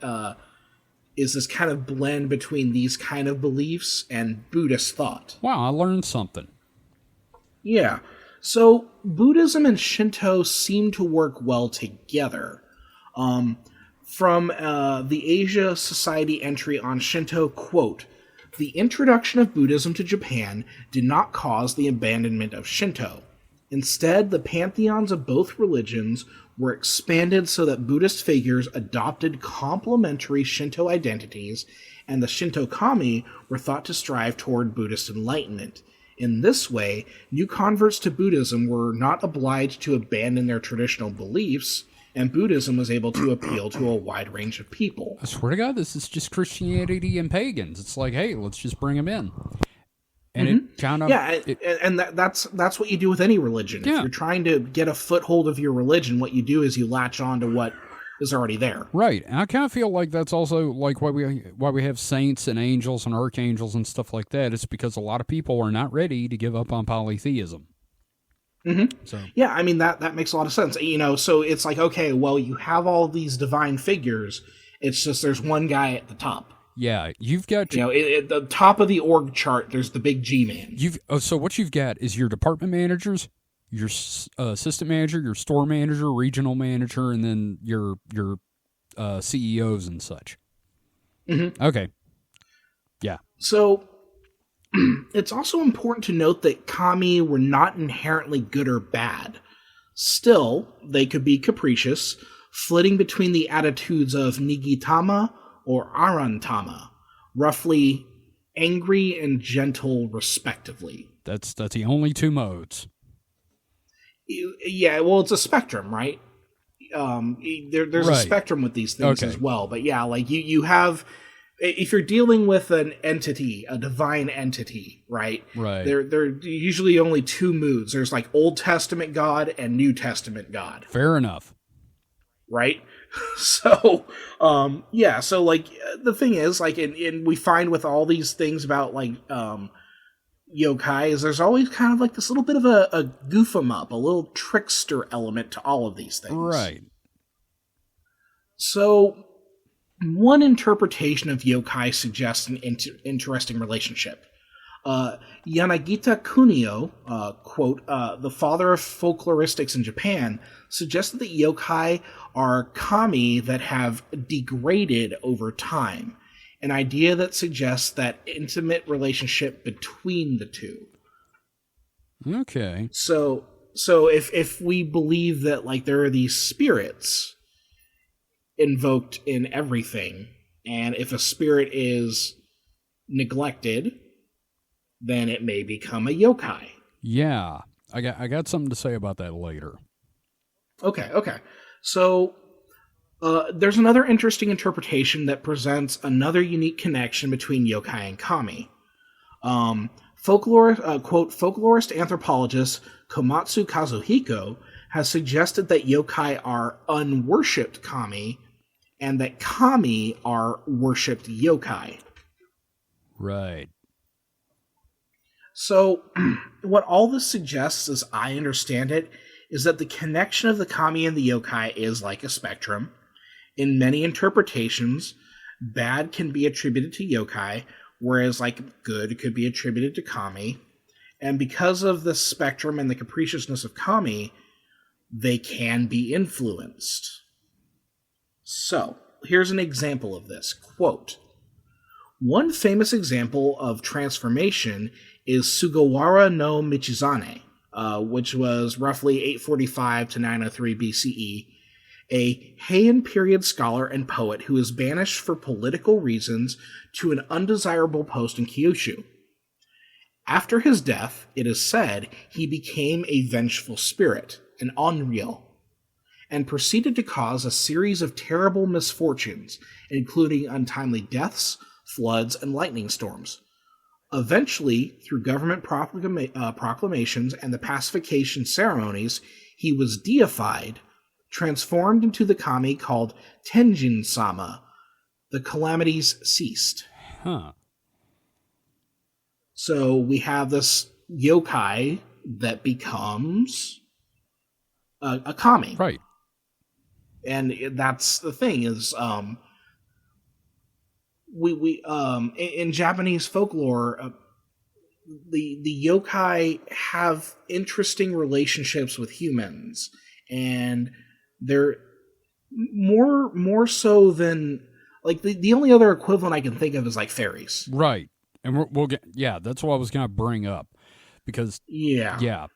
Is this kind of blend between these kind of beliefs and Buddhist thought. Wow, I learned something. Yeah. So Buddhism and Shinto seem to work well together. From the Asia Society entry on Shinto, quote, the introduction of Buddhism to Japan did not cause the abandonment of Shinto. Instead, the pantheons of both religions were expanded so that Buddhist figures adopted complementary Shinto identities, and the Shinto kami were thought to strive toward Buddhist enlightenment. In this way, new converts to Buddhism were not obliged to abandon their traditional beliefs, and Buddhism was able to appeal to a wide range of people. I swear to God, this is just Christianity and pagans. It's like, hey, let's just bring them in. And it kind of... Yeah, and that's what you do with any religion. Yeah. If you're trying to get a foothold of your religion, what you do is you latch on to what is already there. Right. And I kind of feel like that's also like why we have saints and angels and archangels and stuff like that. It's because a lot of people are not ready to give up on polytheism. Mm-hmm. So yeah, I mean, that makes a lot of sense. So it's like, okay, well, you have all these divine figures. It's just there's one guy at the top. Yeah, you've got... at the top of the org chart, there's the big G-man. So what you've got is your department managers, your assistant manager, your store manager, regional manager, and then your CEOs and such. Mm-hmm. Okay. Yeah. So it's also important to note that kami were not inherently good or bad. Still, they could be capricious, flitting between the attitudes of Nigitama or Arantama, roughly angry and gentle, respectively. That's the only two modes. Yeah, well, it's a spectrum, right? There's a spectrum with these things as well. But yeah, like you have, if you're dealing with an entity, a divine entity, right? Right. There are usually only two moods. There's like Old Testament God and New Testament God. Fair enough. Right? So, yeah, so, like, the thing is, like, and we find with all these things about, like, yokai, is there's always kind of, like, this little bit of a goof 'em up, a little trickster element to all of these things. Right. So, one interpretation of yokai suggests an interesting relationship. Yanagita Kunio, quote, the father of folkloristics in Japan, suggested that yokai are kami that have degraded over time, an idea that suggests that intimate relationship between the two. Okay. So if we believe that like there are these spirits invoked in everything, and if a spirit is neglected, then it may become a yokai. Yeah, I got something to say about that later. Okay. So there's another interesting interpretation that presents another unique connection between yokai and kami. Folklorist anthropologist Komatsu Kazuhiko has suggested that yokai are unworshipped kami, and that kami are worshipped yokai. Right. So, what all this suggests, as I understand it, is that the connection of the kami and the yokai is like a spectrum. In many interpretations, bad can be attributed to yokai, whereas like good could be attributed to kami. And because of the spectrum and the capriciousness of kami, they can be influenced. So, here's an example of this. Quote, one famous example of transformation is Sugawara no Michizane, which was roughly 845 to 903 BCE, a Heian period scholar and poet who was banished for political reasons to an undesirable post in Kyushu. After his death, it is said, he became a vengeful spirit, an onryo, and proceeded to cause a series of terrible misfortunes, including untimely deaths, floods, and lightning storms. Eventually, through government proclamations and the pacification ceremonies, he was deified, transformed into the kami called Tenjin-sama. The calamities ceased. Huh. So we have this yokai that becomes a kami. Right. And that's the thing is, in Japanese folklore, the yokai have interesting relationships with humans, and they're more so than like the only other equivalent I can think of is like fairies. Right. And we'll get, yeah, that's what I was going to bring up because yeah.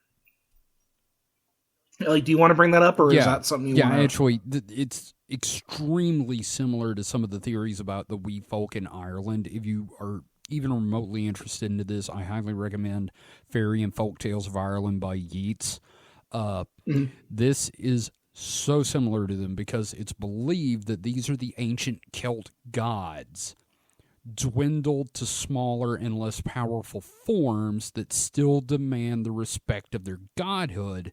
Like, do you want to bring that up, or is that something you want to... actually, it's extremely similar to some of the theories about the wee folk in Ireland. If you are even remotely interested into this, I highly recommend Fairy and Folk Tales of Ireland by Yeats. This is so similar to them because it's believed that these are the ancient Celt gods, dwindled to smaller and less powerful forms that still demand the respect of their godhood,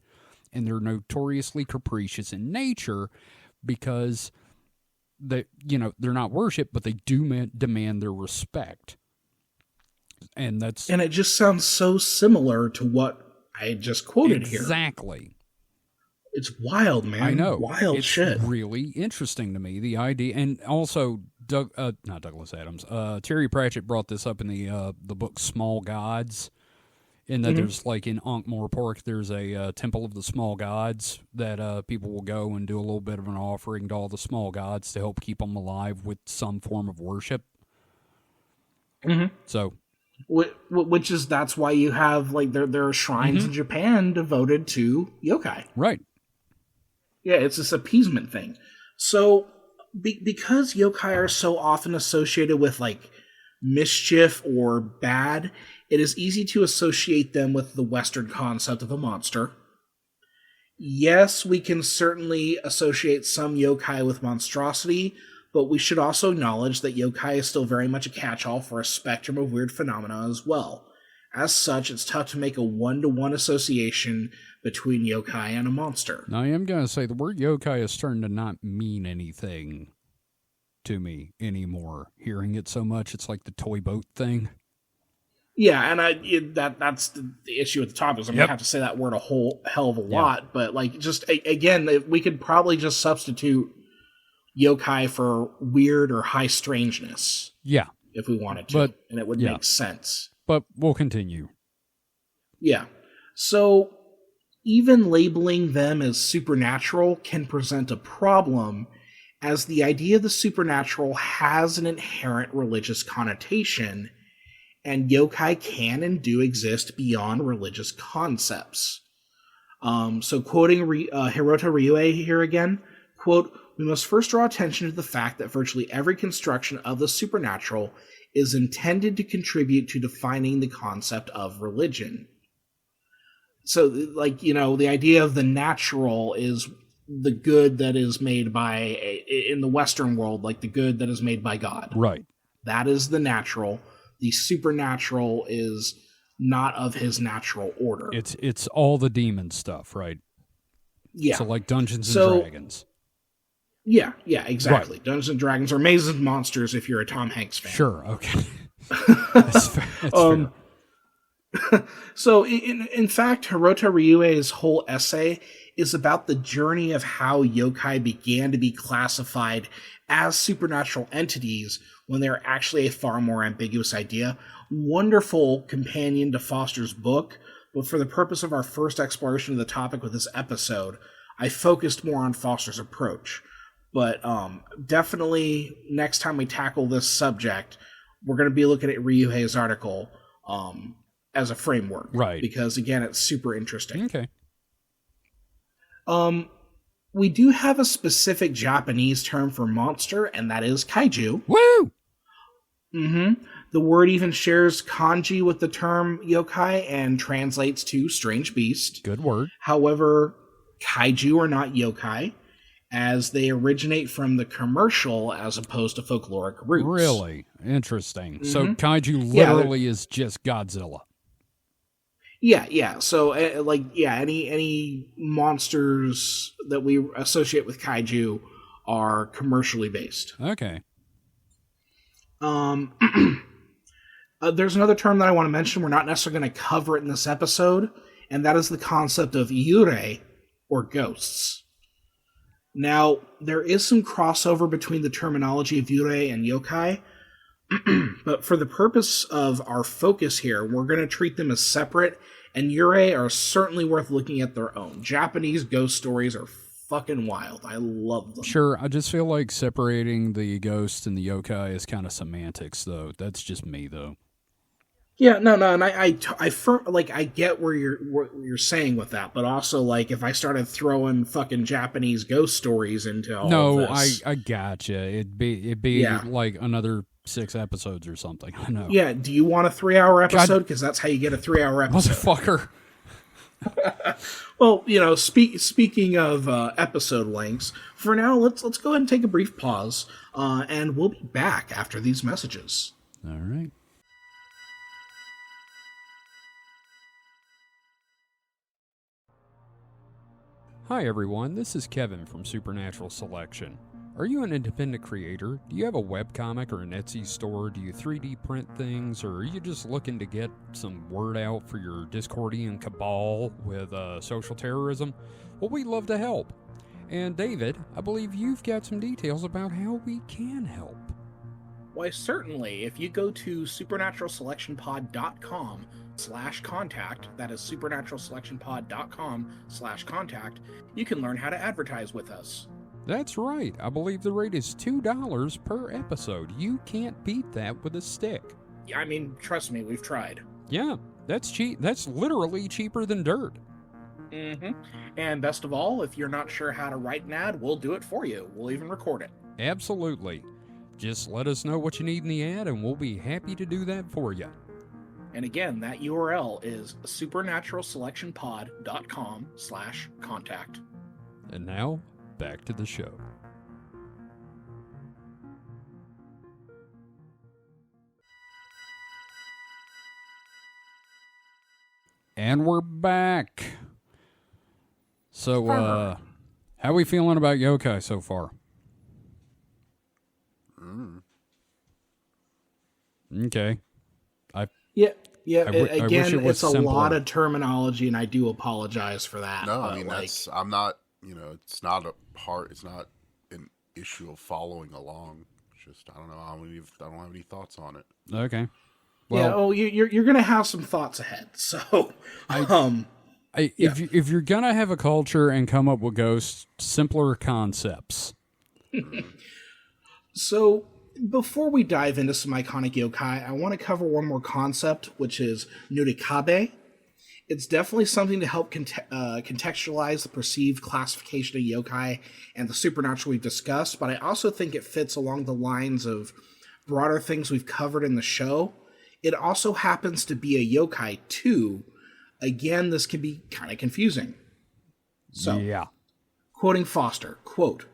and they're notoriously capricious in nature because they're not worshipped, but they do demand their respect. And it just sounds so similar to what I just quoted here. Exactly. It's wild, man. I know. Wild shit. It's really interesting to me, the idea. And also, not Douglas Adams, Terry Pratchett brought this up in the book Small Gods. In that there's, like, in Ankh-Morpork, there's a temple of the small gods that people will go and do a little bit of an offering to all the small gods to help keep them alive with some form of worship. So, that's why you have, like, there are shrines in Japan devoted to yokai. Right. Yeah, it's this appeasement thing. So, because yokai are so often associated with, like, mischief or bad, it is easy to associate them with the Western concept of a monster. Yes, we can certainly associate some yokai with monstrosity, but we should also acknowledge that yokai is still very much a catch-all for a spectrum of weird phenomena as well. As such, it's tough to make a one-to-one association between yokai and a monster. Now, I am going to say the word yokai is starting to not mean anything to me anymore. Hearing it so much, it's like the toy boat thing. Yeah, and that's the issue at the top is I'm going to have to say that word a whole hell of a lot, but like just, again, we could probably just substitute yokai for weird or high strangeness. Yeah. If we wanted to. And it would make sense. But we'll continue. Yeah. So even labeling them as supernatural can present a problem, as the idea of the supernatural has an inherent religious connotation, and yokai can and do exist beyond religious concepts. So quoting Hiroto Ryue here again, quote, "We must first draw attention to the fact that virtually every construction of the supernatural is intended to contribute to defining the concept of religion." So, like, the idea of the natural is the good that is made in the Western world, like the good that is made by God. Right. That is the natural. The supernatural is not of his natural order. It's all the demon stuff, right? Yeah. So like Dungeons and Dragons. Yeah, exactly. Right. Dungeons and Dragons are Mazes and Monsters if you're a Tom Hanks fan. Sure, okay. That's fair. So, in fact, Hiroto Ryue's whole essay is about the journey of how yokai began to be classified as supernatural entities when they're actually a far more ambiguous idea. Wonderful companion to Foster's book, but for the purpose of our first exploration of the topic with this episode, I focused more on Foster's approach. But definitely, next time we tackle this subject, we're going to be looking at Ryuhei's article as a framework. Right. Because, again, it's super interesting. Okay. We do have a specific Japanese term for monster, and that is kaiju. Woo! Mm-hmm. The word even shares kanji with the term yokai and translates to strange beast. Good word. However, kaiju are not yokai, as they originate from the commercial as opposed to folkloric roots. Really? Interesting. Mm-hmm. So kaiju literally is just Godzilla. Yeah. So, any monsters that we associate with kaiju are commercially based. Okay. There's another term that I want to mention. We're not necessarily going to cover it in this episode, and that is the concept of yurei, or ghosts. Now, there is some crossover between the terminology of yurei and yokai, but for the purpose of our focus here, we're going to treat them as separate, and yurei are certainly worth looking at their own. Japanese ghost stories are fucking wild. I love them. Sure, I just feel like separating the ghost and the yokai is kind of semantics, though. That's just me, though. Yeah, no, and I get where you're saying with that, but also, like, if I started throwing fucking Japanese ghost stories into all of this... I gotcha. It'd be like another 6 episodes or something. I know. Yeah, do you want a 3-hour episode? Because that's how you get a 3-hour episode. Motherfucker. Well, speaking of episode lengths, for now, let's go ahead and take a brief pause, and we'll be back after these messages. All right. Hi everyone, this is Kevin from Supernatural Selection. Are you an independent creator? Do you have a webcomic or an Etsy store? Do you 3D print things? Or are you just looking to get some word out for your Discordian cabal with social terrorism? Well, we'd love to help. And David, I believe you've got some details about how we can help. Why, certainly. If you go to supernaturalselectionpod.com/contact, that is supernaturalselectionpod.com/contact, you can learn how to advertise with us. That's right. I believe the rate is $2 per episode. You can't beat that with a stick. I mean, trust me, we've tried. Yeah, that's cheap. That's literally cheaper than dirt. Mm-hmm. And best of all, if you're not sure how to write an ad, we'll do it for you. We'll even record it. Absolutely. Just let us know what you need in the ad, and we'll be happy to do that for you. And again, that URL is supernaturalselectionpod.com/contact. And now, back to the show. And we're back. So, how are we feeling about yokai so far? Okay. Again, it's a lot of terminology, and I do apologize for that. No, I mean, I'm not, it's not a part, it's not an issue of following along. Just I don't know. I don't have any thoughts on it. Okay. Well, you're gonna have some thoughts ahead. So, if you're gonna have a culture and come up with ghosts, simpler concepts. So, before we dive into some iconic yokai, I want to cover one more concept, which is nurikabe. It's definitely something to help contextualize the perceived classification of yokai and the supernatural we've discussed, but I also think it fits along the lines of broader things we've covered in the show. It also happens to be a yokai, too. Again, this can be kind of confusing. So, quoting Foster, quote,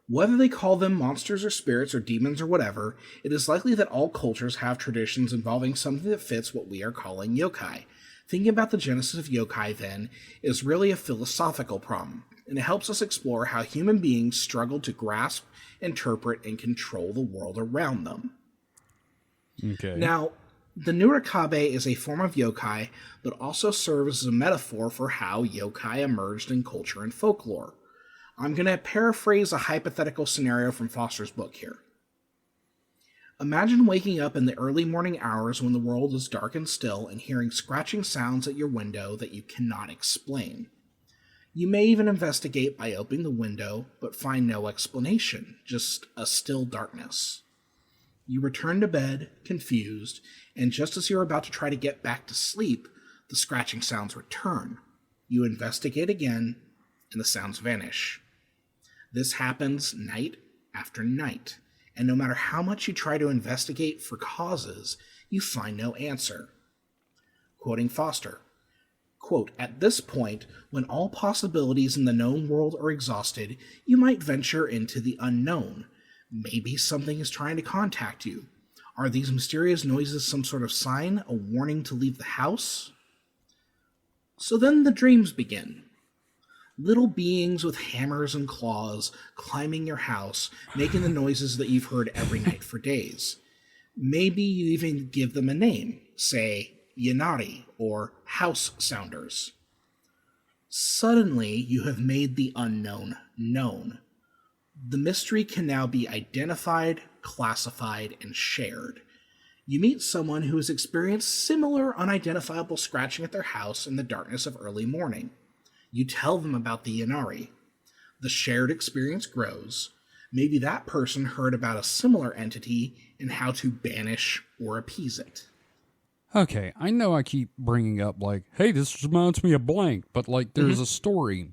"Whether they call them monsters or spirits or demons or whatever, it is likely that all cultures have traditions involving something that fits what we are calling yokai. Thinking about the genesis of yokai, then, is really a philosophical problem, and it helps us explore how human beings struggle to grasp, interpret, and control the world around them." Okay. Now, the nurikabe is a form of yokai, but also serves as a metaphor for how yokai emerged in culture and folklore. I'm going to paraphrase a hypothetical scenario from Foster's book here. Imagine waking up in the early morning hours when the world is dark and still and hearing scratching sounds at your window that you cannot explain. You may even investigate by opening the window, but find no explanation, just a still darkness. You return to bed, confused, and just as you're about to try to get back to sleep, the scratching sounds return. You investigate again, and the sounds vanish. This happens night after night, and no matter how much you try to investigate for causes, you find no answer. Quoting Foster, quote, "At this point, when all possibilities in the known world are exhausted, you might venture into the unknown. Maybe something is trying to contact you. Are these mysterious noises some sort of sign, a warning to leave the house?" So then the dreams begin. Little beings with hammers and claws climbing your house, making the noises that you've heard every night for days. Maybe you even give them a name, say Yanari or House Sounders. Suddenly, you have made the unknown known. The mystery can now be identified, classified, and shared. You meet someone who has experienced similar unidentifiable scratching at their house in the darkness of early morning. You tell them about the Yanari. The shared experience grows. Maybe that person heard about a similar entity and how to banish or appease it. Okay, I know I keep bringing up, like, hey, this reminds me of blank, but, like, there's a story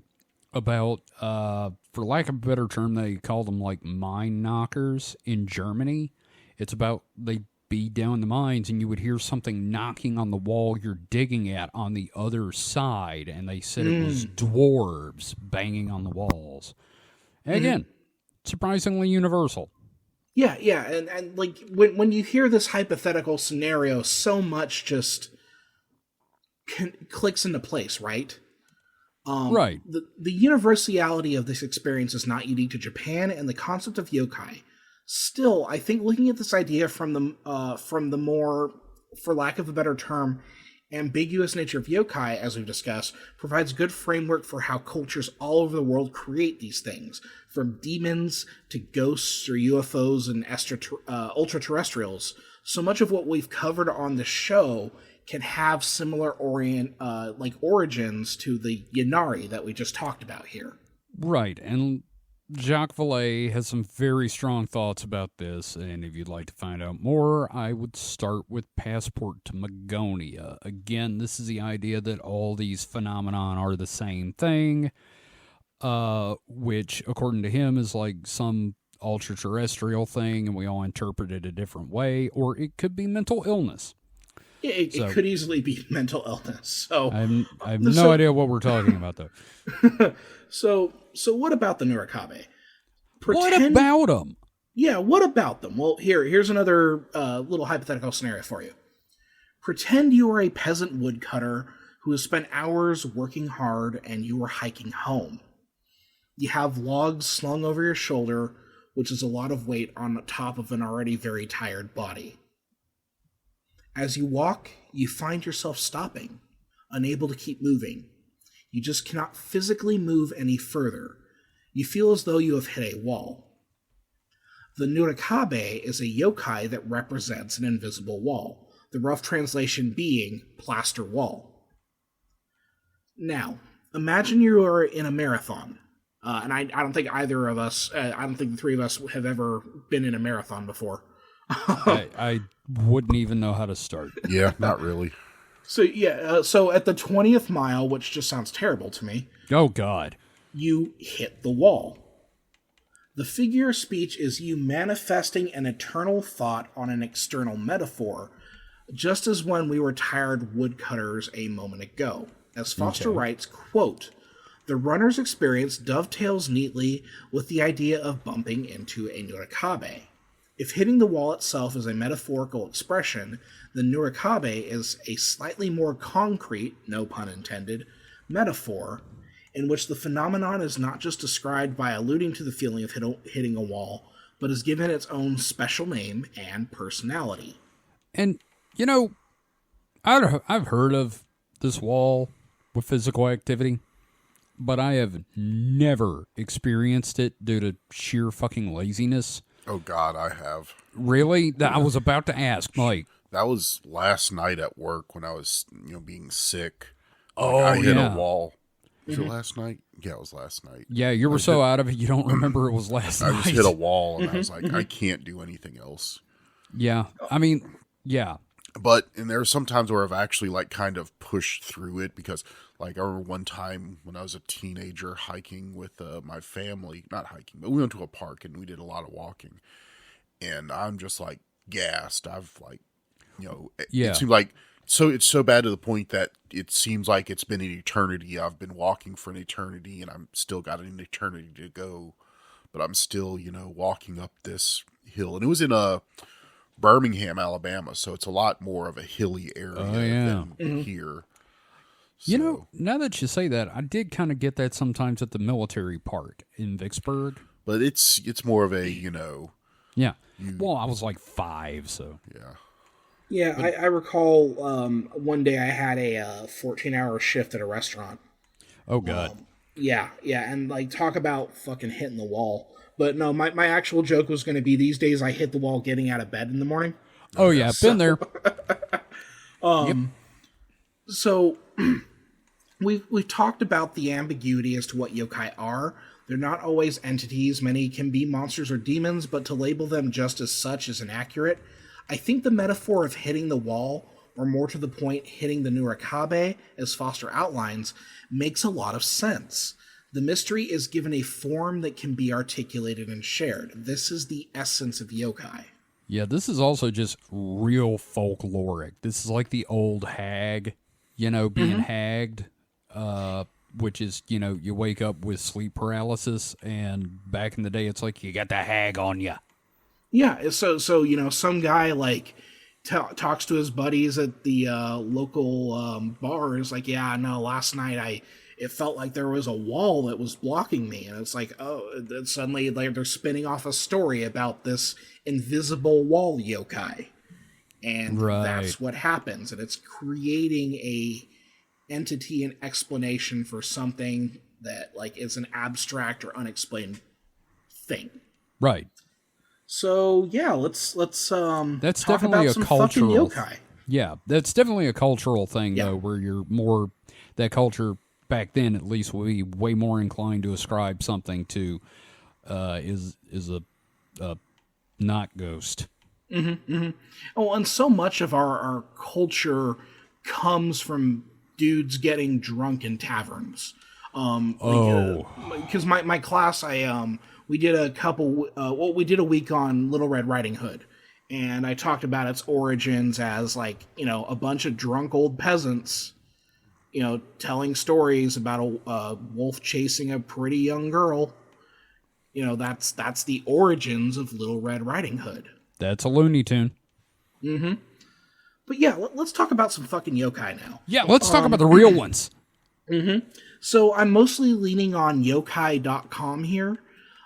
about, for lack of a better term, they call them, like, mine knockers in Germany. It's about, they'd be down in the mines and you would hear something knocking on the wall you're digging at on the other side, and they said it was dwarves banging on the walls. And again, surprisingly universal. Yeah, and like, when you hear this hypothetical scenario, so much just clicks into place, right? Right. The universality of this experience is not unique to Japan, and the concept of yokai. Still, I think looking at this idea from the more, for lack of a better term, ambiguous nature of yokai, as we've discussed, provides good framework for how cultures all over the world create these things, from demons to ghosts or UFOs and ultra-terrestrials. So much of what we've covered on the show can have similar origins to the Yanari that we just talked about here. Right, and Jacques Vallée has some very strong thoughts about this, and if you'd like to find out more, I would start with Passport to Magonia. Again, this is the idea that all these phenomenon are the same thing, which, according to him, is like some ultra-terrestrial thing, and we all interpret it a different way, or it could be mental illness. Yeah, it could easily be mental illness. So I have no idea what we're talking about, though. So what about the Nurikabe? What about them? Yeah, what about them? Well, here's another little hypothetical scenario for you. Pretend you are a peasant woodcutter who has spent hours working hard and you are hiking home. You have logs slung over your shoulder, which is a lot of weight on the top of an already very tired body. As you walk, you find yourself stopping, unable to keep moving. You just cannot physically move any further. You feel as though you have hit a wall. The Nurikabe is a yokai that represents an invisible wall, the rough translation being plaster wall. Now, imagine you are in a marathon. And I don't think either of us, I don't think the three of us have ever been in a marathon before. I wouldn't even know how to start. Yeah, not really. So at the 20th mile, which just sounds terrible to me. Oh, God. You hit the wall. The figure of speech is you manifesting an eternal thought on an external metaphor, just as when we were tired woodcutters a moment ago. As Foster writes, quote, "The runner's experience dovetails neatly with the idea of bumping into a Nurikabe. If hitting the wall itself is a metaphorical expression, the Nurikabe is a slightly more concrete, no pun intended, metaphor in which the phenomenon is not just described by alluding to the feeling of hitting a wall, but is given its own special name and personality." And, you know, I've heard of this wall with physical activity, but I have never experienced it due to sheer fucking laziness. Oh, God, I have. Really? I was about to ask, Mike. That was last night at work when I was, being sick. I hit a wall. Was it last night? Yeah, it was last night. Yeah, you were so out of it, you don't remember it was last night. I just hit a wall, and I was like, I can't do anything else. Yeah, I mean, yeah. And there are some times where I've actually, kind of pushed through it because, I remember one time when I was a teenager hiking with my family. Not hiking, but we went to a park, and we did a lot of walking. And I'm just, gassed. I've, it seemed like... So it's so bad to the point that it seems like it's been an eternity. I've been walking for an eternity, and I'm still got an eternity to go. But I'm still, walking up this hill. And it was in Birmingham, Alabama, so it's a lot more of a hilly area than here. So, now that you say that, I did kind of get that sometimes at the military park in Vicksburg. But it's more of a, Yeah. Well, I was 5, so... Yeah. Yeah, I recall one day I had a 14-hour shift at a restaurant. Oh, God. Yeah, and talk about fucking hitting the wall. But no, my actual joke was going to be these days I hit the wall getting out of bed in the morning. Oh, yeah, been there. So we've talked about the ambiguity as to what yokai are. They're not always entities. Many can be monsters or demons, but to label them just as such is inaccurate. I think the metaphor of hitting the wall, or more to the point, hitting the Nurikabe, as Foster outlines, makes a lot of sense. The mystery is given a form that can be articulated and shared. This is the essence of yokai. Yeah, this is also just real folkloric. This is like the old hag, being hagged, which is, you wake up with sleep paralysis, and back in the day, it's like you got the hag on you. Yeah, so some guy talks to his buddies at the local bar. Is like, yeah, no, last night it felt like there was a wall that was blocking me, and it's like, oh, then suddenly they're spinning off a story about this invisible wall yokai, and that's what happens, and it's creating a entity and explanation for something that is an abstract or unexplained thing. Right. So yeah, let's that's talk definitely about a some cultural fucking yokai. Yeah, that's definitely a cultural thing though, where you're more that culture back then at least would be way more inclined to ascribe something to is a not ghost. Mm-hmm, mm-hmm. Oh, and so much of our culture comes from dudes getting drunk in taverns. Because my class, we did a week on Little Red Riding Hood, and I talked about its origins as a bunch of drunk old peasants, telling stories about a wolf chasing a pretty young girl. That's the origins of Little Red Riding Hood. That's a Looney Tune. Mm-hmm. But yeah, let's talk about some fucking yokai now. Yeah, let's talk about the real ones. Mm-hmm. So I'm mostly leaning on yokai.com here.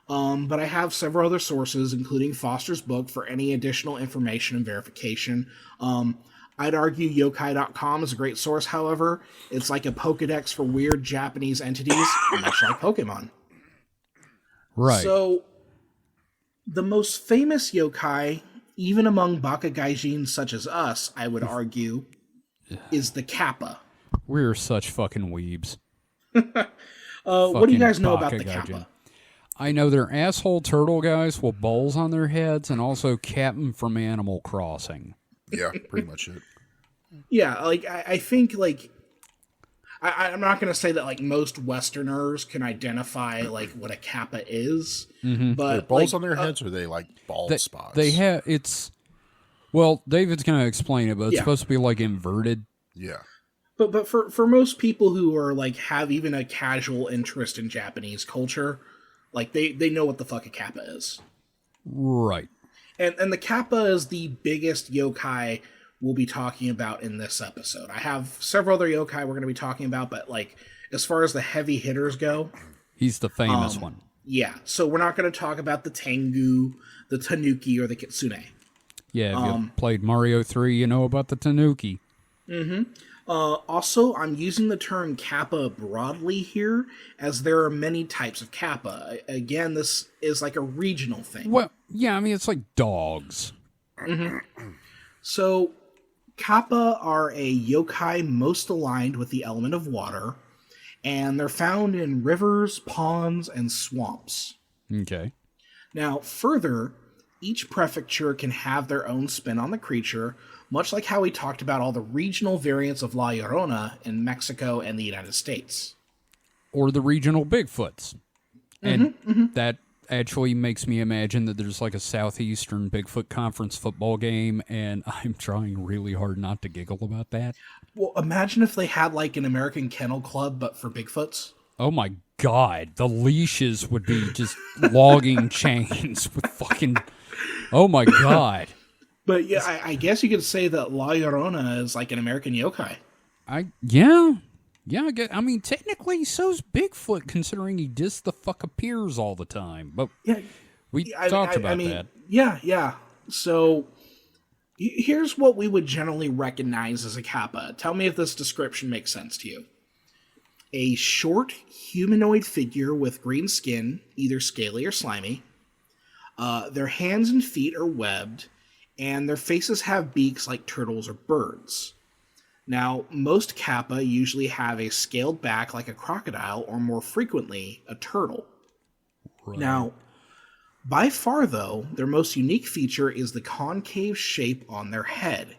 But I have several other sources, including Foster's book, for any additional information and verification. I'd argue yokai.com is a great source, however. It's like a Pokedex for weird Japanese entities, much like Pokemon. Right. So, The most famous yokai, even among baka gaijin such as us, I would argue, is the Kappa. We're such fucking weebs. What do you guys know about the Kappa? I know they're asshole turtle guys with bowls on their heads, and also Captain from Animal Crossing. Yeah, pretty much it. Yeah, like, I think, like, I'm not going to say that, like, most Westerners can identify, like, what a Kappa is. Mm-hmm. But They're balls on their heads, or they, like, bald spots? They have, well, David's going to explain it, but it's Yeah. supposed to be, like, inverted. Yeah. But for most people who are, like, have even a casual interest in Japanese culture, like, they know what the fuck a Kappa is. Right. And the Kappa is the biggest yokai we'll be talking about in this episode. I have several other yokai we're going to be talking about, but, like, as far as the heavy hitters go... He's the famous one. Yeah, so we're not going to talk about the Tengu, the Tanuki, or the Kitsune. Yeah, if you played Mario 3, you know about the Tanuki. Mm-hmm. Also, I'm using the term Kappa broadly here, as there are many types of Kappa. Again, this is like a regional thing. Well, yeah, I mean, it's like dogs. Mm-hmm. So, Kappa are a yokai most aligned with the element of water, and they're found in rivers, ponds, and swamps. Okay. Now, further, each prefecture can have their own spin on the creature, much like how we talked about all the regional variants of La Llorona in Mexico and the United States. Or the regional Bigfoots. And that actually makes me imagine that there's like a Southeastern Bigfoot Conference football game, and I'm trying really hard not to giggle about that. Well, imagine if they had like an American Kennel Club, but for Bigfoots. Oh my god, the leashes would be just logging chains with fucking... Oh my god. But yeah, I guess you could say that La Llorona is like an American yokai. Yeah, I mean, technically, so's Bigfoot, considering he just the fuck appears all the time. But yeah, we talked about that. Yeah. So here's what we would generally recognize as a Kappa. Tell me if this description makes sense to you. A short humanoid figure with green skin, either scaly or slimy. Their hands and feet are webbed, and their faces have beaks like turtles or birds. Now, most Kappa usually have a scaled back like a crocodile, or more frequently, a turtle. Right. Now, by far though, their most unique feature is the concave shape on their head,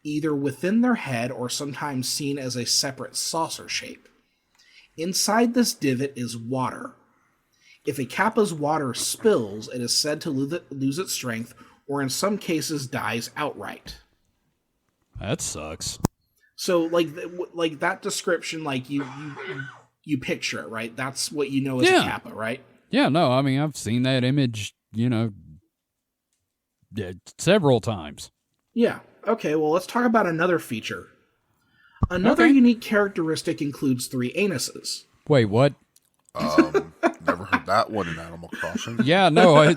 either within their head or sometimes seen as a separate saucer shape. Inside this divot is water. If a Kappa's water spills, it is said to lose its strength, or in some cases dies outright. That sucks. So, like that description, like you picture it, right? That's what you know as a Kappa, right? Yeah, no, I mean, I've seen that image, several times. Yeah. Okay, well, let's talk about another feature. Another unique characteristic includes 3 anuses. Wait, what? Never heard that one in Animal Crossing. Yeah, no, I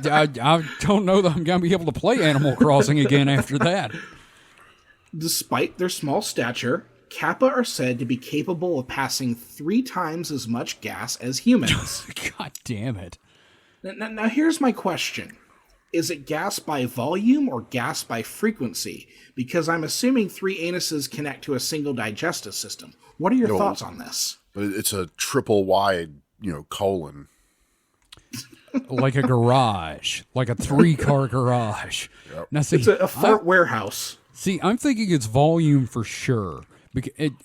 don't know that I'm going to be able to play Animal Crossing again after that. Despite their small stature, Kappa are said to be capable of passing 3 times as much gas as humans. God damn it. Now here's my question. Is it gas by volume or gas by frequency? Because I'm assuming 3 anuses connect to a single digestive system. What are your thoughts on this? But it's a triple wide, colon. Like a garage. Like a 3-car garage. Yep. Now, see, it's a fart warehouse. See, I'm thinking it's volume for sure.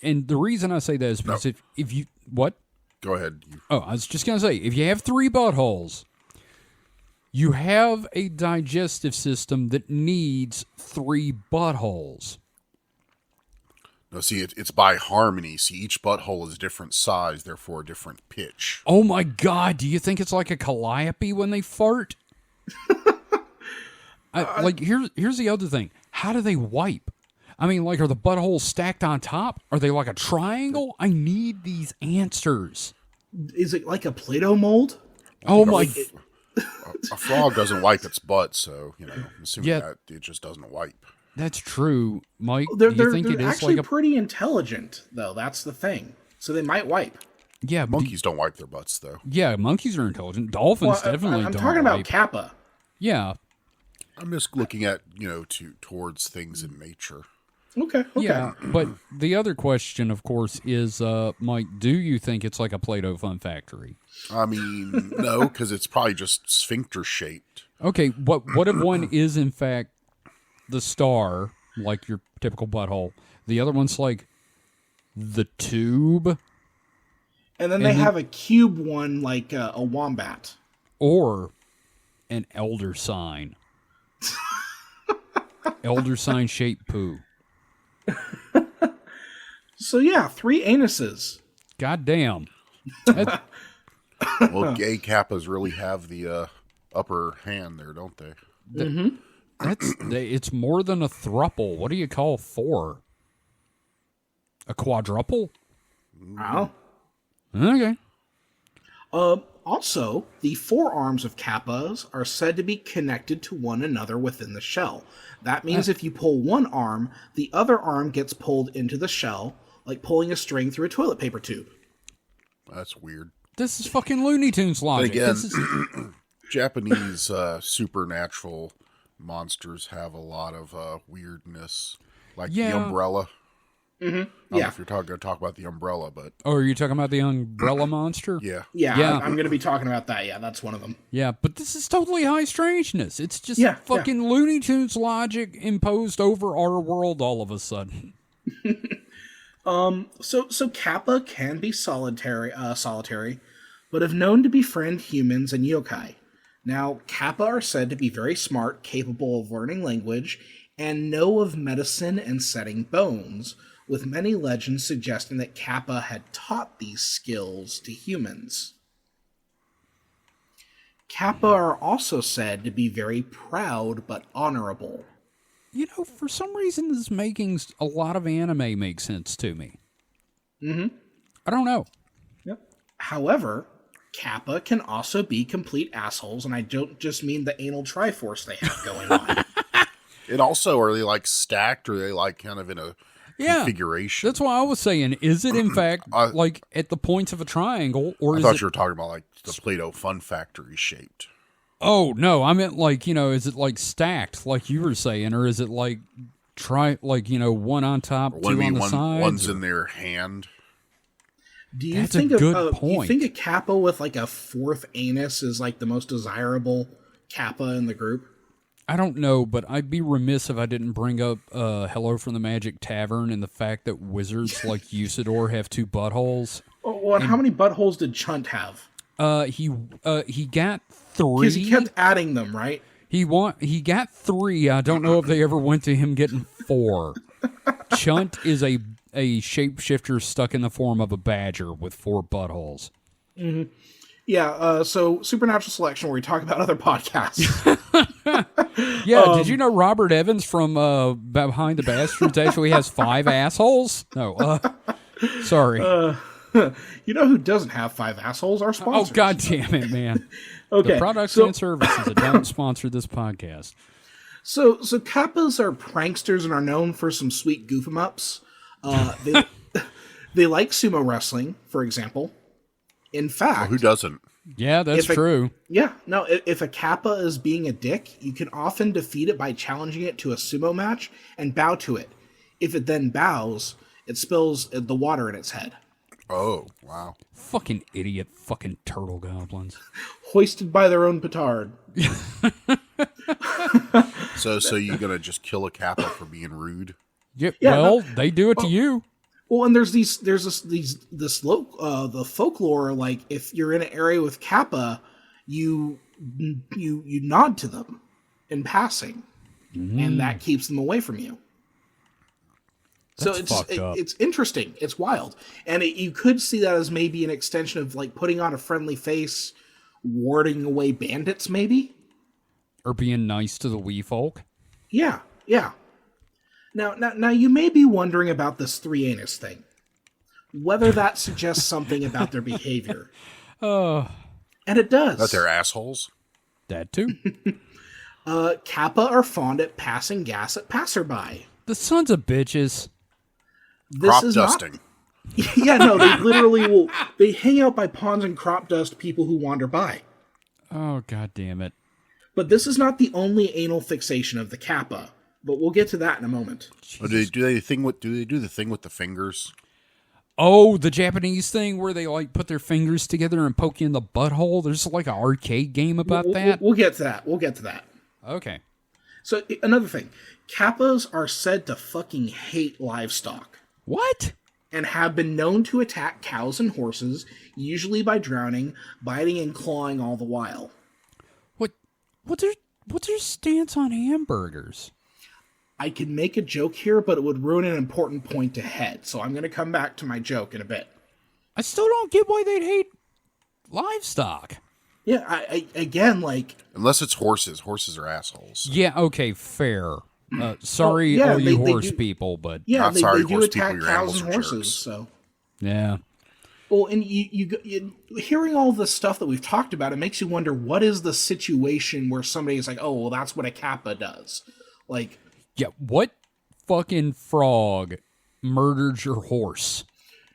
And the reason I say that is because if you... What? Go ahead. Oh, I was just going to say, if you have 3 buttholes, you have a digestive system that needs 3 buttholes. No, see, it's by harmony. See, each butthole is a different size, therefore a different pitch. Oh my god, do you think it's like a calliope when they fart? Here's the other thing. How do they wipe? I mean, like, are the buttholes stacked on top? Are they like a triangle? I need these answers. Is it like a Play-Doh mold? Oh my... A frog doesn't wipe its butt, so, I'm assuming that it just doesn't wipe. That's true, Mike. They're is actually like pretty intelligent, though. That's the thing. So they might wipe. Yeah, monkeys don't wipe their butts, though. Yeah, monkeys are intelligent. Dolphins definitely don't. I'm talking about Kappa. Yeah. I'm just looking at, towards things in nature. Okay. Yeah, but the other question, of course, is, Mike, do you think it's like a Play-Doh fun factory? I mean, no, because it's probably just sphincter shaped. Okay, what if one is, in fact, the star, like your typical butthole? The other one's like the tube? And then they have a cube one like a wombat. Or an elder sign. Elder sign shaped poo. So yeah, 3 anuses. God damn. Well, gay kappas really have the upper hand there, don't they? It's more than a thruple. What do you call 4? A quadruple? Wow. Okay. Also, the forearms of kappas are said to be connected to one another within the shell. That means if you pull one arm, the other arm gets pulled into the shell, like pulling a string through a toilet paper tube. That's weird. This is fucking Looney Tunes logic. Again, Japanese supernatural monsters have a lot of weirdness, like the umbrella. I don't know if you're going to talk about the umbrella, but... Oh, are you talking about the umbrella monster? Yeah. Yeah. I'm going to be talking about that. Yeah, that's one of them. Yeah, but this is totally high strangeness. It's just fucking Looney Tunes logic imposed over our world all of a sudden. So kappa can be solitary, but have known to befriend humans and yokai. Now, kappa are said to be very smart, capable of learning language, and know of medicine and setting bones, with many legends suggesting that kappa had taught these skills to humans. Kappa are also said to be very proud but honorable. You know, for some reason, this making a lot of anime makes sense to me. Mm-hmm. I don't know. Yep. However, kappa can also be complete assholes, and I don't just mean the anal triforce they have going on. And also, are they like stacked, or are they like kind of in a configuration? That's why I was saying, is it in fact like at the points of a triangle, or I thought you were talking about like the Play-Doh Fun Factory shaped. Oh no, I meant like, is it like stacked, like you were saying, or is it like one on top, two on the sides? One's in their hand. Do you think a kappa with like a 4th anus is like the most desirable kappa in the group? I don't know, but I'd be remiss if I didn't bring up Hello from the Magic Tavern and the fact that wizards like Usador have 2 buttholes. Well, and how many buttholes did Chunt have? He got 3. Because he kept adding them, right? He got 3. I don't know if they ever went to him getting 4. Chunt is a shapeshifter stuck in the form of a badger with 4 buttholes. Mm-hmm. Yeah, so Supernatural Selection, where we talk about other podcasts. Did you know Robert Evans from Behind the Bastards actually has 5 assholes? No, sorry. You know who doesn't have 5 assholes? Our sponsors. Oh, God damn it, man. Okay. The products and services that don't sponsor this podcast. So kappas are pranksters and are known for some sweet goof-em-ups. They like sumo wrestling, for example. In fact... Who doesn't? Yeah, that's true. If a kappa is being a dick, you can often defeat it by challenging it to a sumo match and bow to it. If it then bows, it spills the water in its head. Oh, wow. Fucking idiot fucking turtle goblins. Hoisted by their own petard. So you gonna just kill a kappa for being rude? Yep. Yeah, they do it to you. Well, and there's the folklore, like if you're in an area with kappa, you nod to them in passing, and that keeps them away from you. That's so it's interesting. It's wild, and you could see that as maybe an extension of like putting on a friendly face, warding away bandits, maybe, or being nice to the wee folk. Yeah. Now, you may be wondering about this 3 anus thing. Whether that suggests something about their behavior. And it does. That they're assholes? That too. Kappa are fond at passing gas at passerby. The sons of bitches. Crop dusting. Yeah, no, they literally they hang out by ponds and crop dust people who wander by. Oh, God damn it. But this is not the only anal fixation of the kappa. But we'll get to that in a moment. Oh, do they do the thing with the fingers? Oh, the Japanese thing where they like put their fingers together and poke you in the butthole. There's like an arcade game about that. We'll get to that. We'll get to that. Okay. So another thing, kappas are said to fucking hate livestock. What? And have been known to attack cows and horses, usually by drowning, biting and clawing all the while. What's their stance on hamburgers? I could make a joke here, but it would ruin an important point ahead, so I'm going to come back to my joke in a bit. I still don't get why they'd hate livestock. Yeah, I again, like... Unless it's horses. Horses are assholes. Yeah, okay, fair. Sorry, well, yeah, all you they horse do, people, but... Yeah, Not sorry, they do horse attack people, your cows and animals are horses, jerks. so... Yeah. Well, and you hearing all the stuff that we've talked about, it makes you wonder, what is the situation where somebody is like, oh, well, that's what a kappa does? Like... Yeah, what fucking frog murdered your horse?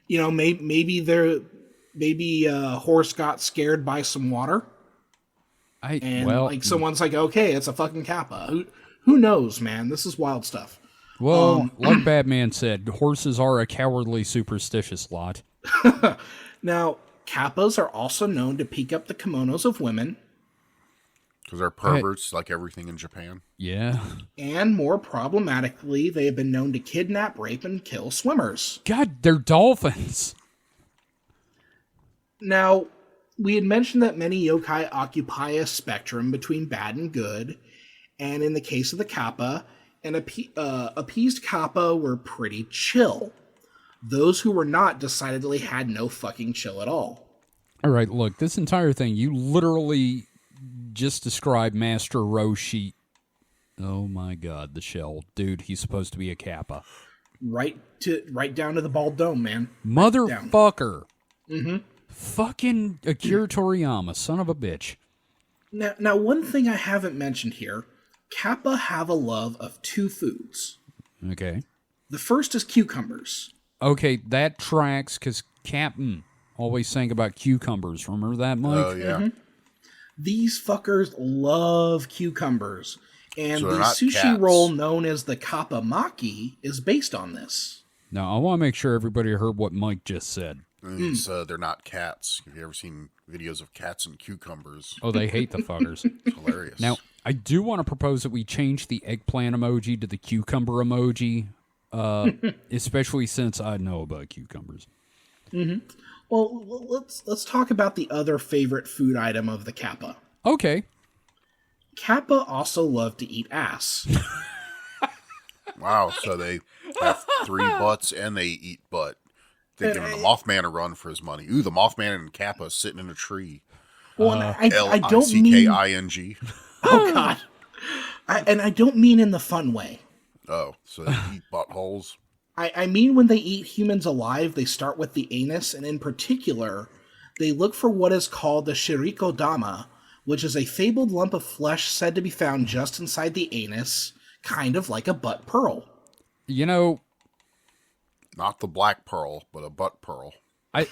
You know, maybe a horse got scared by some water. Someone's like, okay, it's a fucking kappa. Who knows, man? This is wild stuff. Well, like Batman said, horses are a cowardly, superstitious lot. Now, kappas are also known to peek up the kimonos of women. Because they're perverts, like everything in Japan. Yeah. And more problematically, they have been known to kidnap, rape, and kill swimmers. God, they're dolphins. Now, we had mentioned that many yokai occupy a spectrum between bad and good, and in the case of the kappa, appeased kappa were pretty chill. Those who were not decidedly had no fucking chill at all. All right, look, this entire thing, you literally just described Master Roshi. Oh my god, the shell. Dude, he's supposed to be a kappa. Right down to the bald dome, man. Motherfucker. Mm-hmm. Fucking Akira Toriyama, son of a bitch. Now, one thing I haven't mentioned here, kappa have a love of two foods. Okay. The first is cucumbers. Okay, that tracks, because Captain always sang about cucumbers. Remember that, Mike? Oh, yeah. Mm-hmm. These fuckers love cucumbers. And So the sushi cats. roll known as the kappa maki is based on this. Now, I want to make sure everybody heard what Mike just said. It's, they're not cats. Have you ever seen videos of cats and cucumbers? Oh, they hate the fuckers. It's hilarious. Now, I do want to propose that we change the eggplant emoji to the cucumber emoji, especially since I know about cucumbers. Mm-hmm. Well, let's talk about the other favorite food item of the kappa. Okay. Kappa also love to eat ass. Wow, so they have 3 butts and they eat butt. They're giving the Mothman a run for his money. Ooh, the Mothman and Kappa sitting in a tree. Well, I don't mean... L-I-C-K-I-N-G. Oh, God. I don't mean in the fun way. Oh, so they eat buttholes? I mean when they eat humans alive, they start with the anus, and in particular, they look for what is called the shiriko dama, which is a fabled lump of flesh said to be found just inside the anus, kind of like a butt pearl. You know... Not the black pearl, but a butt pearl. I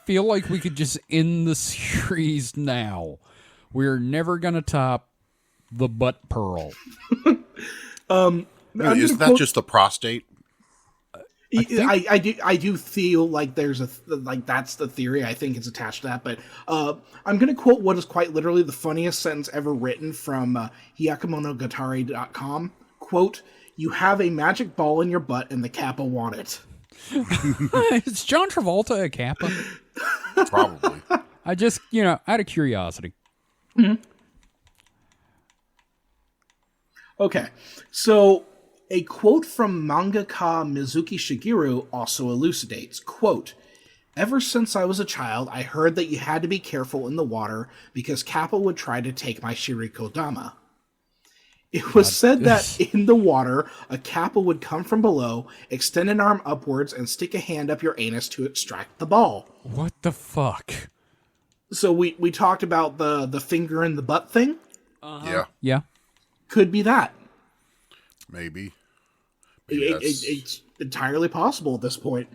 feel like we could just end the series now. We're never going to top the butt pearl. Isn't that just the prostate? I do feel like that's the theory. I think it's attached to that, but I'm going to quote what is quite literally the funniest sentence ever written from hyakumonogatari.com. Quote, "You have a magic ball in your butt and the kappa want it." Is John Travolta a kappa? Probably. I just, out of curiosity. Mm-hmm. Okay, so a quote from mangaka Mizuki Shigeru also elucidates, quote, "Ever since I was a child, I heard that you had to be careful in the water because kappa would try to take my shiriko dama. It was said that in the water, a kappa would come from below, extend an arm upwards, and stick a hand up your anus to extract the ball." What the fuck? So we talked about the finger in the butt thing? Yeah. Yeah. Could be that. Maybe. It's entirely possible at this point.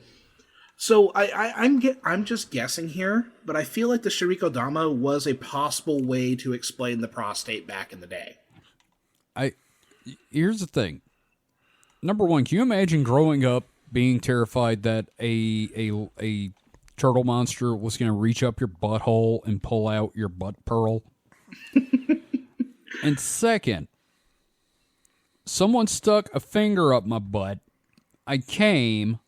So I'm just guessing here, but I feel like the Shirikodama was a possible way to explain the prostate back in the day. Here's the thing. Number one, can you imagine growing up being terrified that a turtle monster was going to reach up your butthole and pull out your butt pearl? And second, someone stuck a finger up my butt. I came,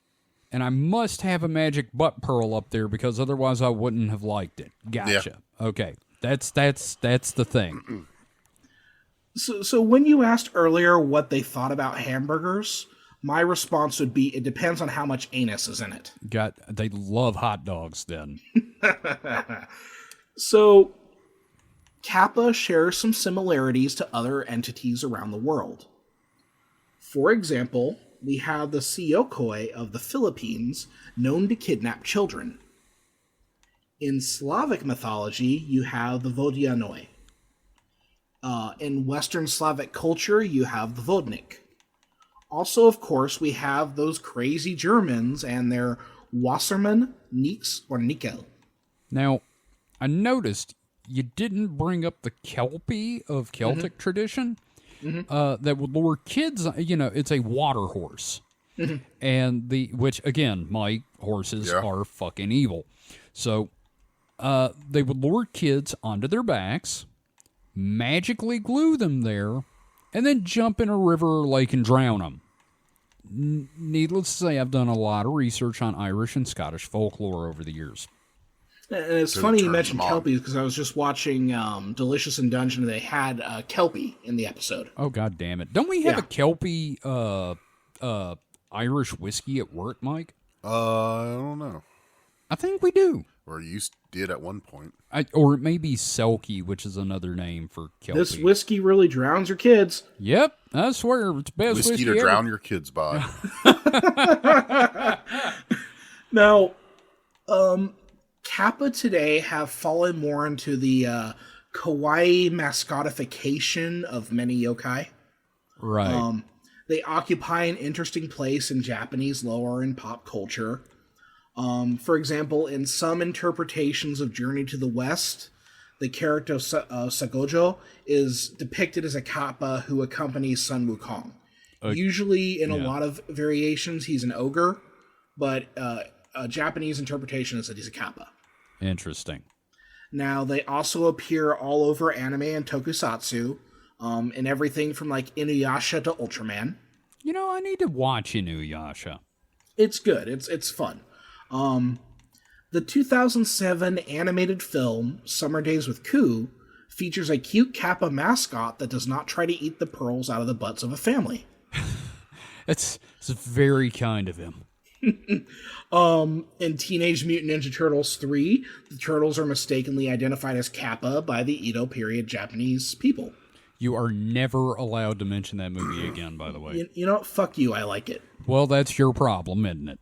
and I must have a magic butt pearl up there because otherwise I wouldn't have liked it. Gotcha. Yeah. Okay, that's the thing. So when you asked earlier what they thought about hamburgers, my response would be it depends on how much anus is in it. They love hot dogs then. So Kappa shares some similarities to other entities around the world. For example, we have the Yokai of the Philippines known to kidnap children. In Slavic mythology, you have the Vodianoi. In Western Slavic culture, you have the Vodnik. Also, of course, we have those crazy Germans and their Wassermann, Nix, or Nickel. Now, I noticed you didn't bring up the Kelpie of Celtic tradition that would lure kids. You know, it's a water horse. And which, again, Mike, horses are fucking evil. So they would lure kids onto their backs, magically glue them there, and then jump in a river or lake and drown them. Needless to say, I've done a lot of research on Irish and Scottish folklore over the years. And it's funny you mentioned Kelpies because I was just watching Delicious in Dungeon and they had Kelpie in the episode. Oh, God damn it. Don't we have a Kelpie Irish whiskey at work, Mike? I don't know. I think we do. Or you did at one point. Or it may be Selkie, which is another name for Kelpie. This whiskey really drowns your kids. Yep, I swear it's the best whiskey to ever. Drown your kids by. Now, Kappa today have fallen more into the kawaii mascotification of many yokai. Right. They occupy an interesting place in Japanese lore and pop culture. For example, in some interpretations of Journey to the West, the character Sagojo is depicted as a kappa who accompanies Sun Wukong. Usually, in a lot of variations, he's an ogre, but a Japanese interpretation is that he's a kappa. Interesting. Now, they also appear all over anime and tokusatsu, in everything from like Inuyasha to Ultraman. You know, I need to watch Inuyasha. It's good. It's fun. The 2007 animated film Summer Days with Ku features a cute Kappa mascot that does not try to eat the pearls out of the butts of a family. It's very kind of him. In Teenage Mutant Ninja Turtles 3, the turtles are mistakenly identified as Kappa by the Edo period Japanese people. You are never allowed to mention that movie again, by the way. You know what? Fuck you. I like it. Well, that's your problem, isn't it?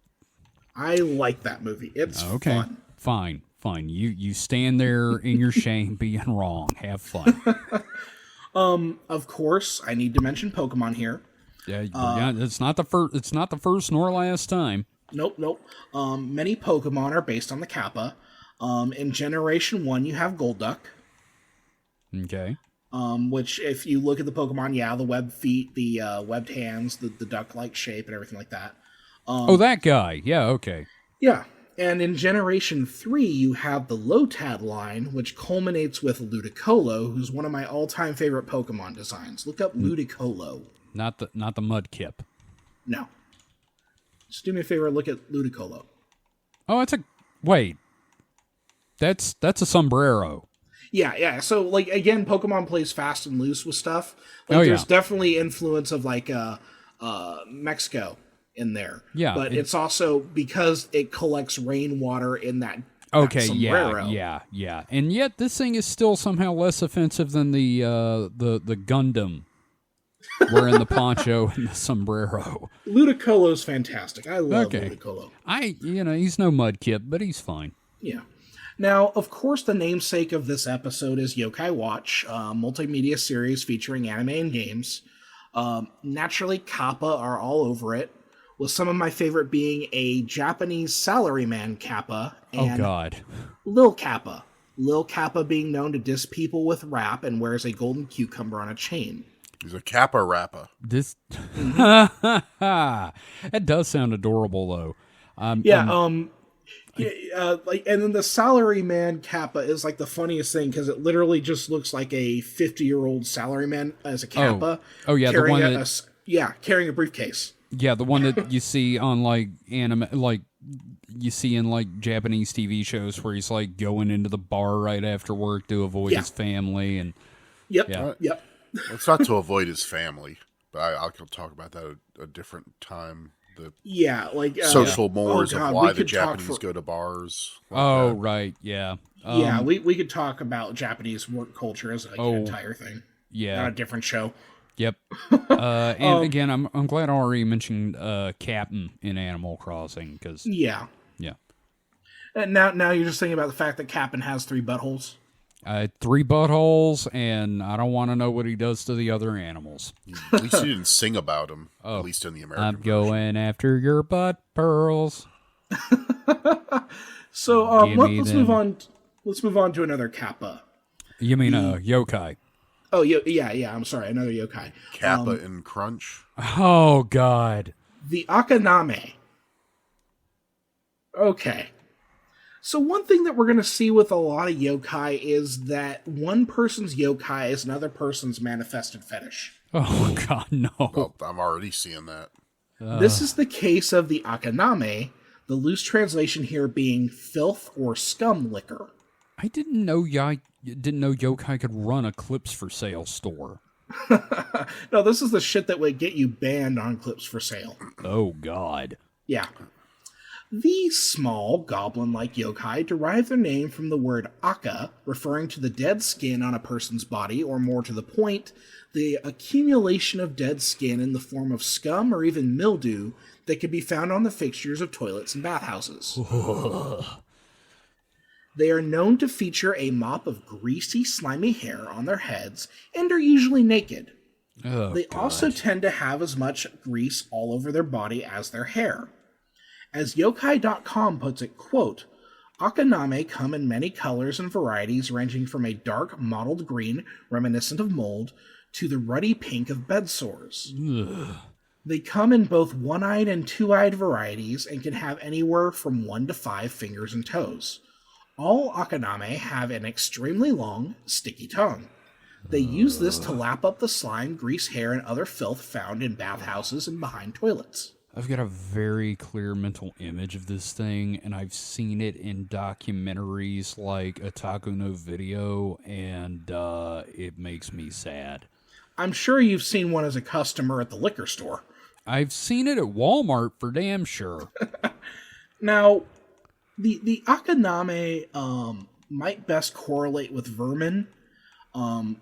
I like that movie. It's fun. Fine. You stand there in your shame being wrong. Have fun. Of course, I need to mention Pokemon here. Yeah, it's not the first. It's not the first nor last time. Nope. Many Pokemon are based on the Kappa. In Generation 1, you have Golduck. Okay. Which, if you look at the Pokemon, the webbed feet, the webbed hands, the duck-like shape, and everything like that. That guy. Yeah, okay. Yeah. And in Generation 3, you have the Lotad line, which culminates with Ludicolo, who's one of my all-time favorite Pokemon designs. Look up Ludicolo. Not the Mudkip. No. Just do me a favor, look at Ludicolo. Oh, wait. That's a sombrero. Yeah. So, like, again, Pokemon plays fast and loose with stuff. Like, there's definitely influence of, like, Mexico in there. Yeah. But it's also because it collects rainwater in that sombrero. Yeah. And yet, this thing is still somehow less offensive than the Gundam wearing the poncho and the sombrero. Ludicolo's fantastic. I love Ludicolo. He's no Mudkip, but he's fine. Yeah. Now, of course, the namesake of this episode is Yokai Watch, a multimedia series featuring anime and games. Naturally, Kappa are all over it. with some of my favorite being a Japanese salaryman Kappa and Lil Kappa. Lil Kappa being known to diss people with rap and wears a golden cucumber on a chain. He's a Kappa rapper. This that does sound adorable, though. And then the salaryman Kappa is like the funniest thing because it literally just looks like a 50-year-old salaryman as a Kappa. Oh yeah, carrying the one carrying a briefcase. Yeah, the one that you see on like anime, like you see in like Japanese TV shows where he's like going into the bar right after work to avoid his family and. Yep. It's not to avoid his family, but I'll talk about that at a different time. Social mores of why the Japanese go to bars. Right, yeah. We could talk about Japanese work culture as an entire thing. Yeah. On a different show. Yep. And again, I'm glad I already mentioned Captain in Animal Crossing because yeah. And now you're just thinking about the fact that Captain has 3 buttholes. 3 buttholes, and I don't want to know what he does to the other animals. At least he didn't sing about him. At least in the American I'm version. going after your butt pearls. So let's move on. Let's move on to another Kappa. You mean Yokai? Oh yeah. I'm sorry, another Yokai. Kappa and Crunch. Oh God. The Akaname. Okay. So one thing that we're going to see with a lot of yokai is that one person's yokai is another person's manifested fetish. Oh, God, no. Well, I'm already seeing that. This is the case of the Akaname, the loose translation here being filth or scum liquor. I didn't know yokai could run a clips for sale store. No, this is the shit that would get you banned on clips for sale. Oh, God. Yeah. These small, goblin-like yokai derive their name from the word aka, referring to the dead skin on a person's body, or more to the point, the accumulation of dead skin in the form of scum or even mildew that can be found on the fixtures of toilets and bathhouses. They are known to feature a mop of greasy, slimy hair on their heads and are usually naked. They also tend to have as much grease all over their body as their hair. As Yokai.com puts it, quote, Akaname come in many colors and varieties ranging from a dark mottled green, reminiscent of mold, to the ruddy pink of bed sores. They come in both one-eyed and two-eyed varieties and can have anywhere from 1 to 5 fingers and toes. All Akaname have an extremely long, sticky tongue. They use this to lap up the slime, grease, hair, and other filth found in bathhouses and behind toilets. I've got a very clear mental image of this thing, and I've seen it in documentaries like Otaku no Video, and it makes me sad. I'm sure you've seen one as a customer at the liquor store. I've seen it at Walmart for damn sure. Now, the Akaname might best correlate with vermin,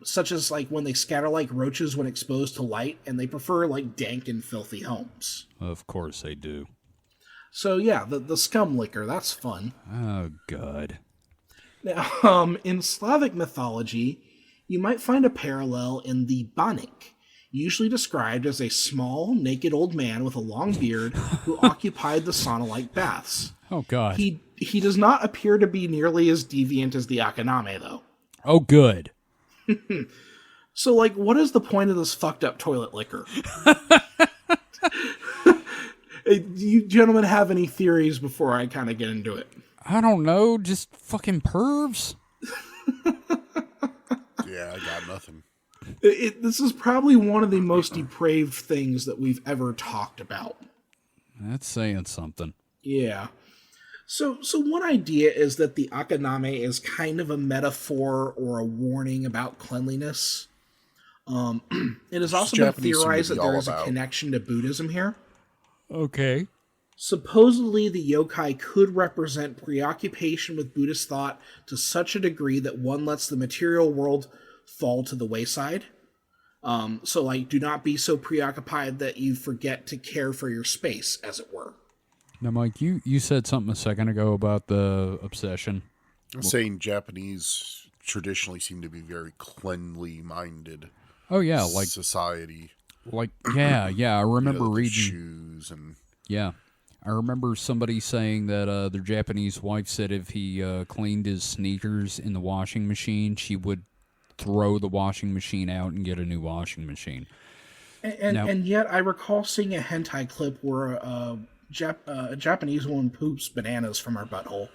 such as like when they scatter like roaches when exposed to light, and they prefer like dank and filthy homes. Of course they do. So yeah, the scum liquor, that's fun. Oh, God. Now, in Slavic mythology, you might find a parallel in the Banik, usually described as a small, naked old man with a long beard who occupied the sauna-like baths. Oh, God. He does not appear to be nearly as deviant as the Akaname, though. Oh, good. So, like, what is the point of this fucked up toilet liquor? Do you gentlemen have any theories before I kind of get into it? I don't know, just fucking pervs. Yeah, I got nothing. This is probably one of the most depraved things that we've ever talked about. That's saying something. Yeah. So one idea is that the Akaname is kind of a metaphor or a warning about cleanliness. It has also been theorized that there is a connection to Buddhism here. Okay. Supposedly, the yokai could represent preoccupation with Buddhist thought to such a degree that one lets the material world fall to the wayside. So, like, do not be so preoccupied that you forget to care for your space, as it were. Now, Mike, you said something a second ago about the obsession. I'm saying Japanese traditionally seem to be very cleanly-minded. Oh, yeah, like society. Like, yeah, I remember reading shoes and Yeah. I remember somebody saying that their Japanese wife said if he cleaned his sneakers in the washing machine, she would throw the washing machine out and get a new washing machine. And yet I recall seeing a hentai clip where a Japanese woman poops bananas from her butthole.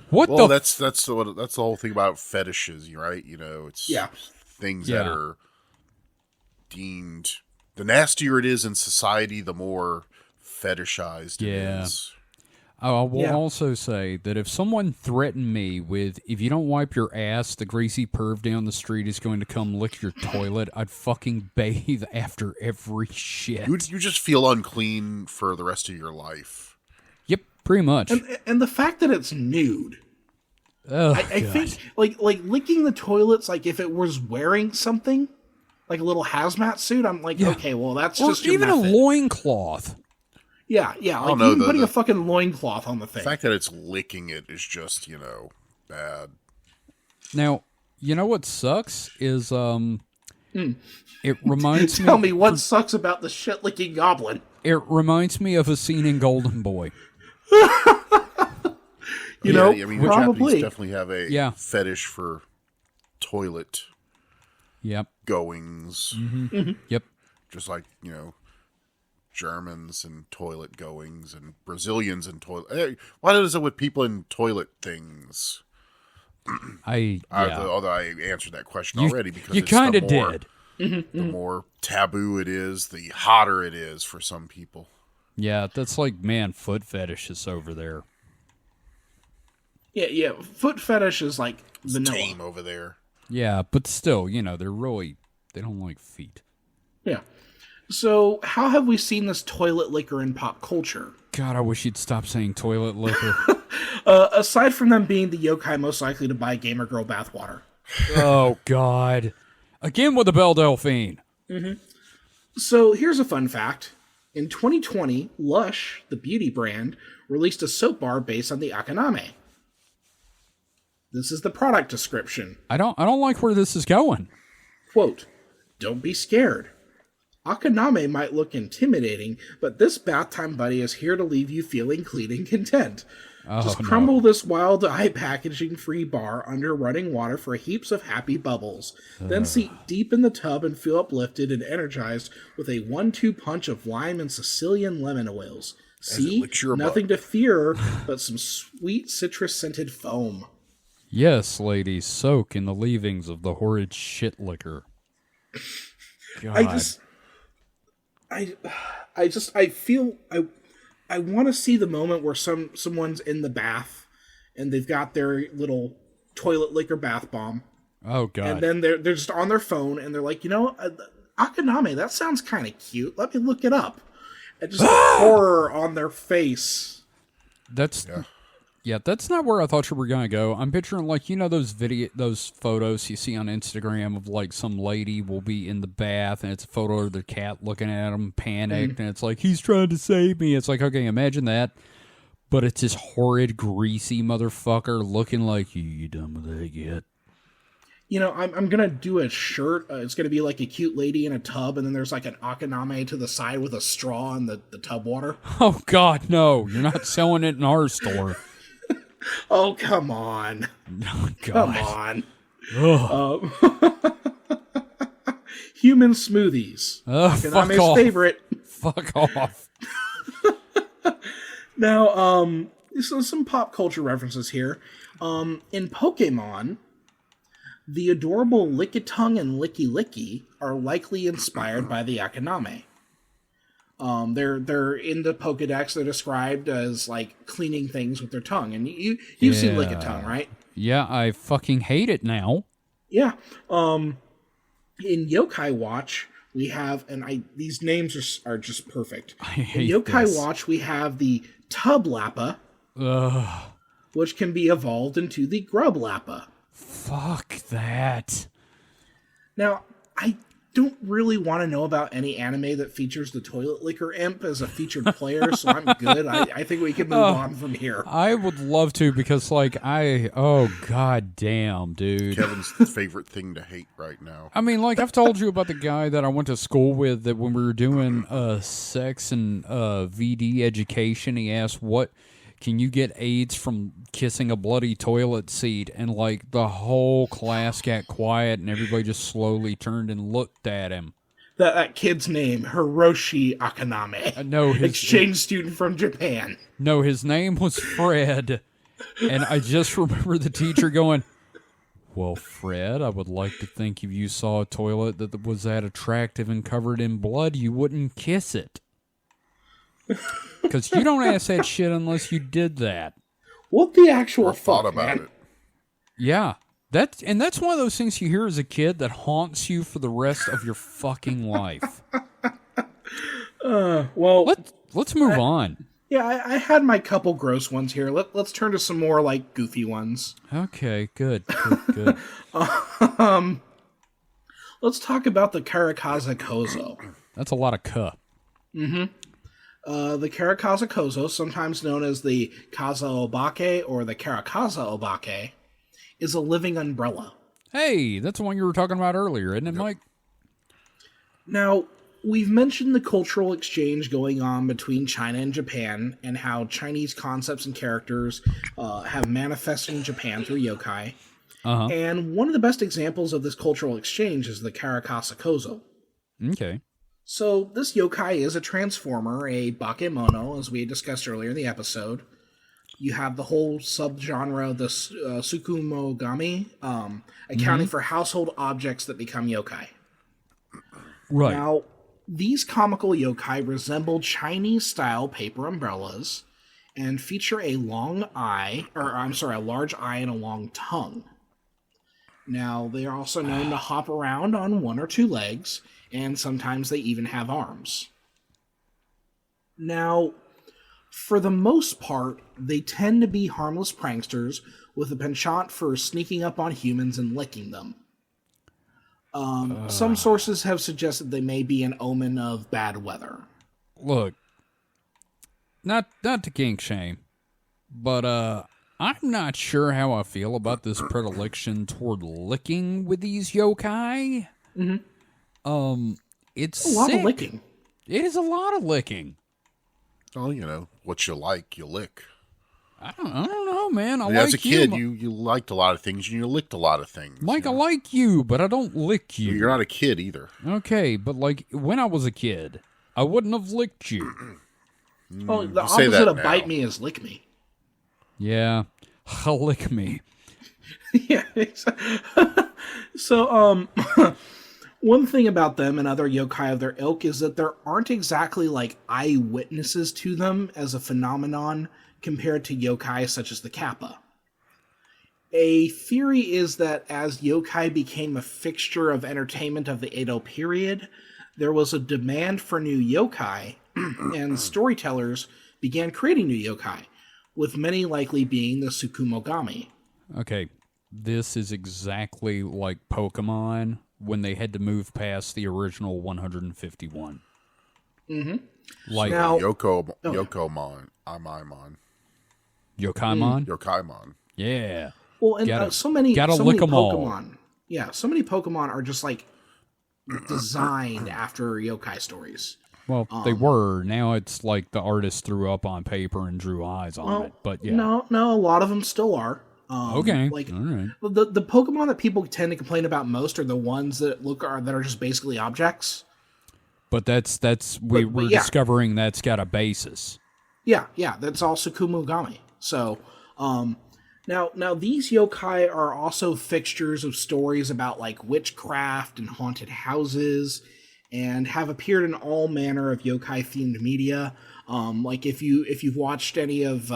That's the whole thing about fetishes, right? You know, it's things that are deemed... The nastier it is in society, the more fetishized it is. I will also say that if someone threatened me with, if you don't wipe your ass, the greasy perv down the street is going to come lick your toilet, I'd fucking bathe after every shit. You just feel unclean for the rest of your life. Yep, pretty much. And the fact that it's nude. I think, like licking the toilets, like if it was wearing something, like a little hazmat suit, I'm like, okay, well, that's just your even method. A loincloth. Yeah, like even putting a fucking loincloth on the thing. The fact that it's licking it is just, bad. Now, you know what sucks is, it reminds me... Tell me what sucks about the shit-licking goblin. It reminds me of a scene in Golden Boy. You know, I mean, probably. Japanese definitely have a fetish for toilet goings. Mm-hmm. Yep. Just like, Germans and toilet goings and Brazilians and toilet. Why is it with people in toilet things? Although I answered that question already because you kind of did. The more taboo it is, the hotter it is for some people. Yeah, that's like foot fetishes over there. Yeah. Foot fetish is like vanilla. Tame over there. Yeah, but still, they don't like feet. Yeah. So, how have we seen this toilet liquor in pop culture? God, I wish you'd stop saying toilet liquor. Aside from them being the yokai most likely to buy gamer girl bathwater. Oh, God. Again with the Belle Delphine. Mm-hmm. So, here's a fun fact. In 2020, Lush, the beauty brand, released a soap bar based on the Akaname. This is the product description. I don't like where this is going. Quote, "Don't be scared. Akaname might look intimidating, but this bath time buddy is here to leave you feeling clean and content. Just crumble this wild eye packaging-free bar under running water for heaps of happy bubbles. Then seat deep in the tub and feel uplifted and energized with a 1-2 punch of lime and Sicilian lemon oils. See? Nothing to fear but some sweet citrus-scented foam." Yes, ladies, soak in the leavings of the horrid shit liquor. God. I feel I want to see the moment where someone's in the bath and they've got their little toilet liquor bath bomb. Oh God! And then they're just on their phone and they're like, Akaname, that sounds kind of cute. Let me look it up. And just horror on their face. That's not where I thought you were gonna go. I'm picturing those photos you see on Instagram of like some lady will be in the bath and it's a photo of their cat looking at him, panicked, and it's like he's trying to save me. It's like, okay, imagine that, but it's this horrid, greasy motherfucker looking like you done with that yet? I'm gonna do a shirt. It's gonna be like a cute lady in a tub, and then there's like an Akaname to the side with a straw in the tub water. Oh God, no! You're not selling it in our store. Oh, come on. Oh, God. Come on. Human smoothies. Akaname's favorite. Fuck off. Now, so some pop culture references here. In Pokemon, the adorable Lickitung and Licky Licky are likely inspired by the Akaname. They're in the Pokedex. They're described as like cleaning things with their tongue, and you've seen Lickitung, right? Yeah, I fucking hate it now. Yeah. In Yokai Watch, we have, these names are just perfect. I hate in Yokai this. Watch, we have the Tub Lappa, which can be evolved into the Grub Lappa. Fuck that. Now, I don't really want to know about any anime that features the toilet liquor imp as a featured player, so I'm good. I think we can move on from here. I would love to, because, like, oh, god damn, dude. Kevin's favorite thing to hate right now. I mean, like, I've told you about the guy that I went to school with, that when we were doing sex and VD education, he asked, can you get AIDS from kissing a bloody toilet seat? And, like, the whole class got quiet and everybody just slowly turned and looked at him. That kid's name, Hiroshi Akaname. No, exchange student from Japan. No, his name was Fred. And I just remember the teacher going, well, Fred, I would like to think if you saw a toilet that was that attractive and covered in blood, you wouldn't kiss it. Because you don't ask that shit unless you did that. What the actual thought fuck, about man? it. Yeah. That's one of those things you hear as a kid that haunts you for the rest of your fucking life. Well, let's move on. Yeah, I had my couple gross ones here. Let's turn to some more, like, goofy ones. Okay, good. Let's talk about the Karakaza Kozo. That's a lot of cuh. Mm-hmm. The Karakaza Kozo, sometimes known as the Kaza Obake or the Karakaza Obake, is a living umbrella. Hey, that's the one you were talking about earlier, isn't it, Mike? Now, we've mentioned the cultural exchange going on between China and Japan, and how Chinese concepts and characters have manifested in Japan through yokai. Uh-huh. And one of the best examples of this cultural exchange is the Karakaza Kozo. Okay. So, this yokai is a transformer, a bakemono, as we discussed earlier in the episode. You have the whole subgenre, the Tsukumogami, accounting for household objects that become yokai. Right. Now, these comical yokai resemble Chinese-style paper umbrellas and feature a large eye and a long tongue. Now, they are also known to hop around on one or two legs, and sometimes they even have arms. Now, for the most part, they tend to be harmless pranksters with a penchant for sneaking up on humans and licking them. Some sources have suggested they may be an omen of bad weather. Look, not to kink shame, but I'm not sure how I feel about this predilection toward licking with these yokai. Mm-hmm. It's a lot sick. of licking. It is a lot of licking. Well, what you like, you lick. I don't know, man. As a kid, you liked a lot of things, and you licked a lot of things. Mike, I like you, but I don't lick you. You're not a kid either. Okay, but like when I was a kid, I wouldn't have licked you. Oh, the opposite of bite me is lick me. Yeah, lick me. Yeah. So, one thing about them and other yokai of their ilk is that there aren't exactly like eyewitnesses to them as a phenomenon compared to yokai such as the Kappa. A theory is that as yokai became a fixture of entertainment of the Edo period, there was a demand for new yokai, and storytellers began creating new yokai, with many likely being the Tsukumogami. Okay, this is exactly like Pokemon when they had to move past the original 151. Mm-hmm. Like now, Yokaimon. Yokaimon? Yokaimon. Yeah. Well, and so many Pokemon. All. Yeah, so many Pokemon are just like designed after yokai stories. Well, they were. Now it's like the artist threw up on paper and drew eyes on it. But yeah. No, a lot of them still are. Okay. Like, all right. The Pokemon that people tend to complain about most are the ones that are just basically objects. But we're discovering that's got a basis. Yeah, that's all Tsukumogami. So, now these yokai are also fixtures of stories about like witchcraft and haunted houses, and have appeared in all manner of yokai themed media. Like if you've watched any of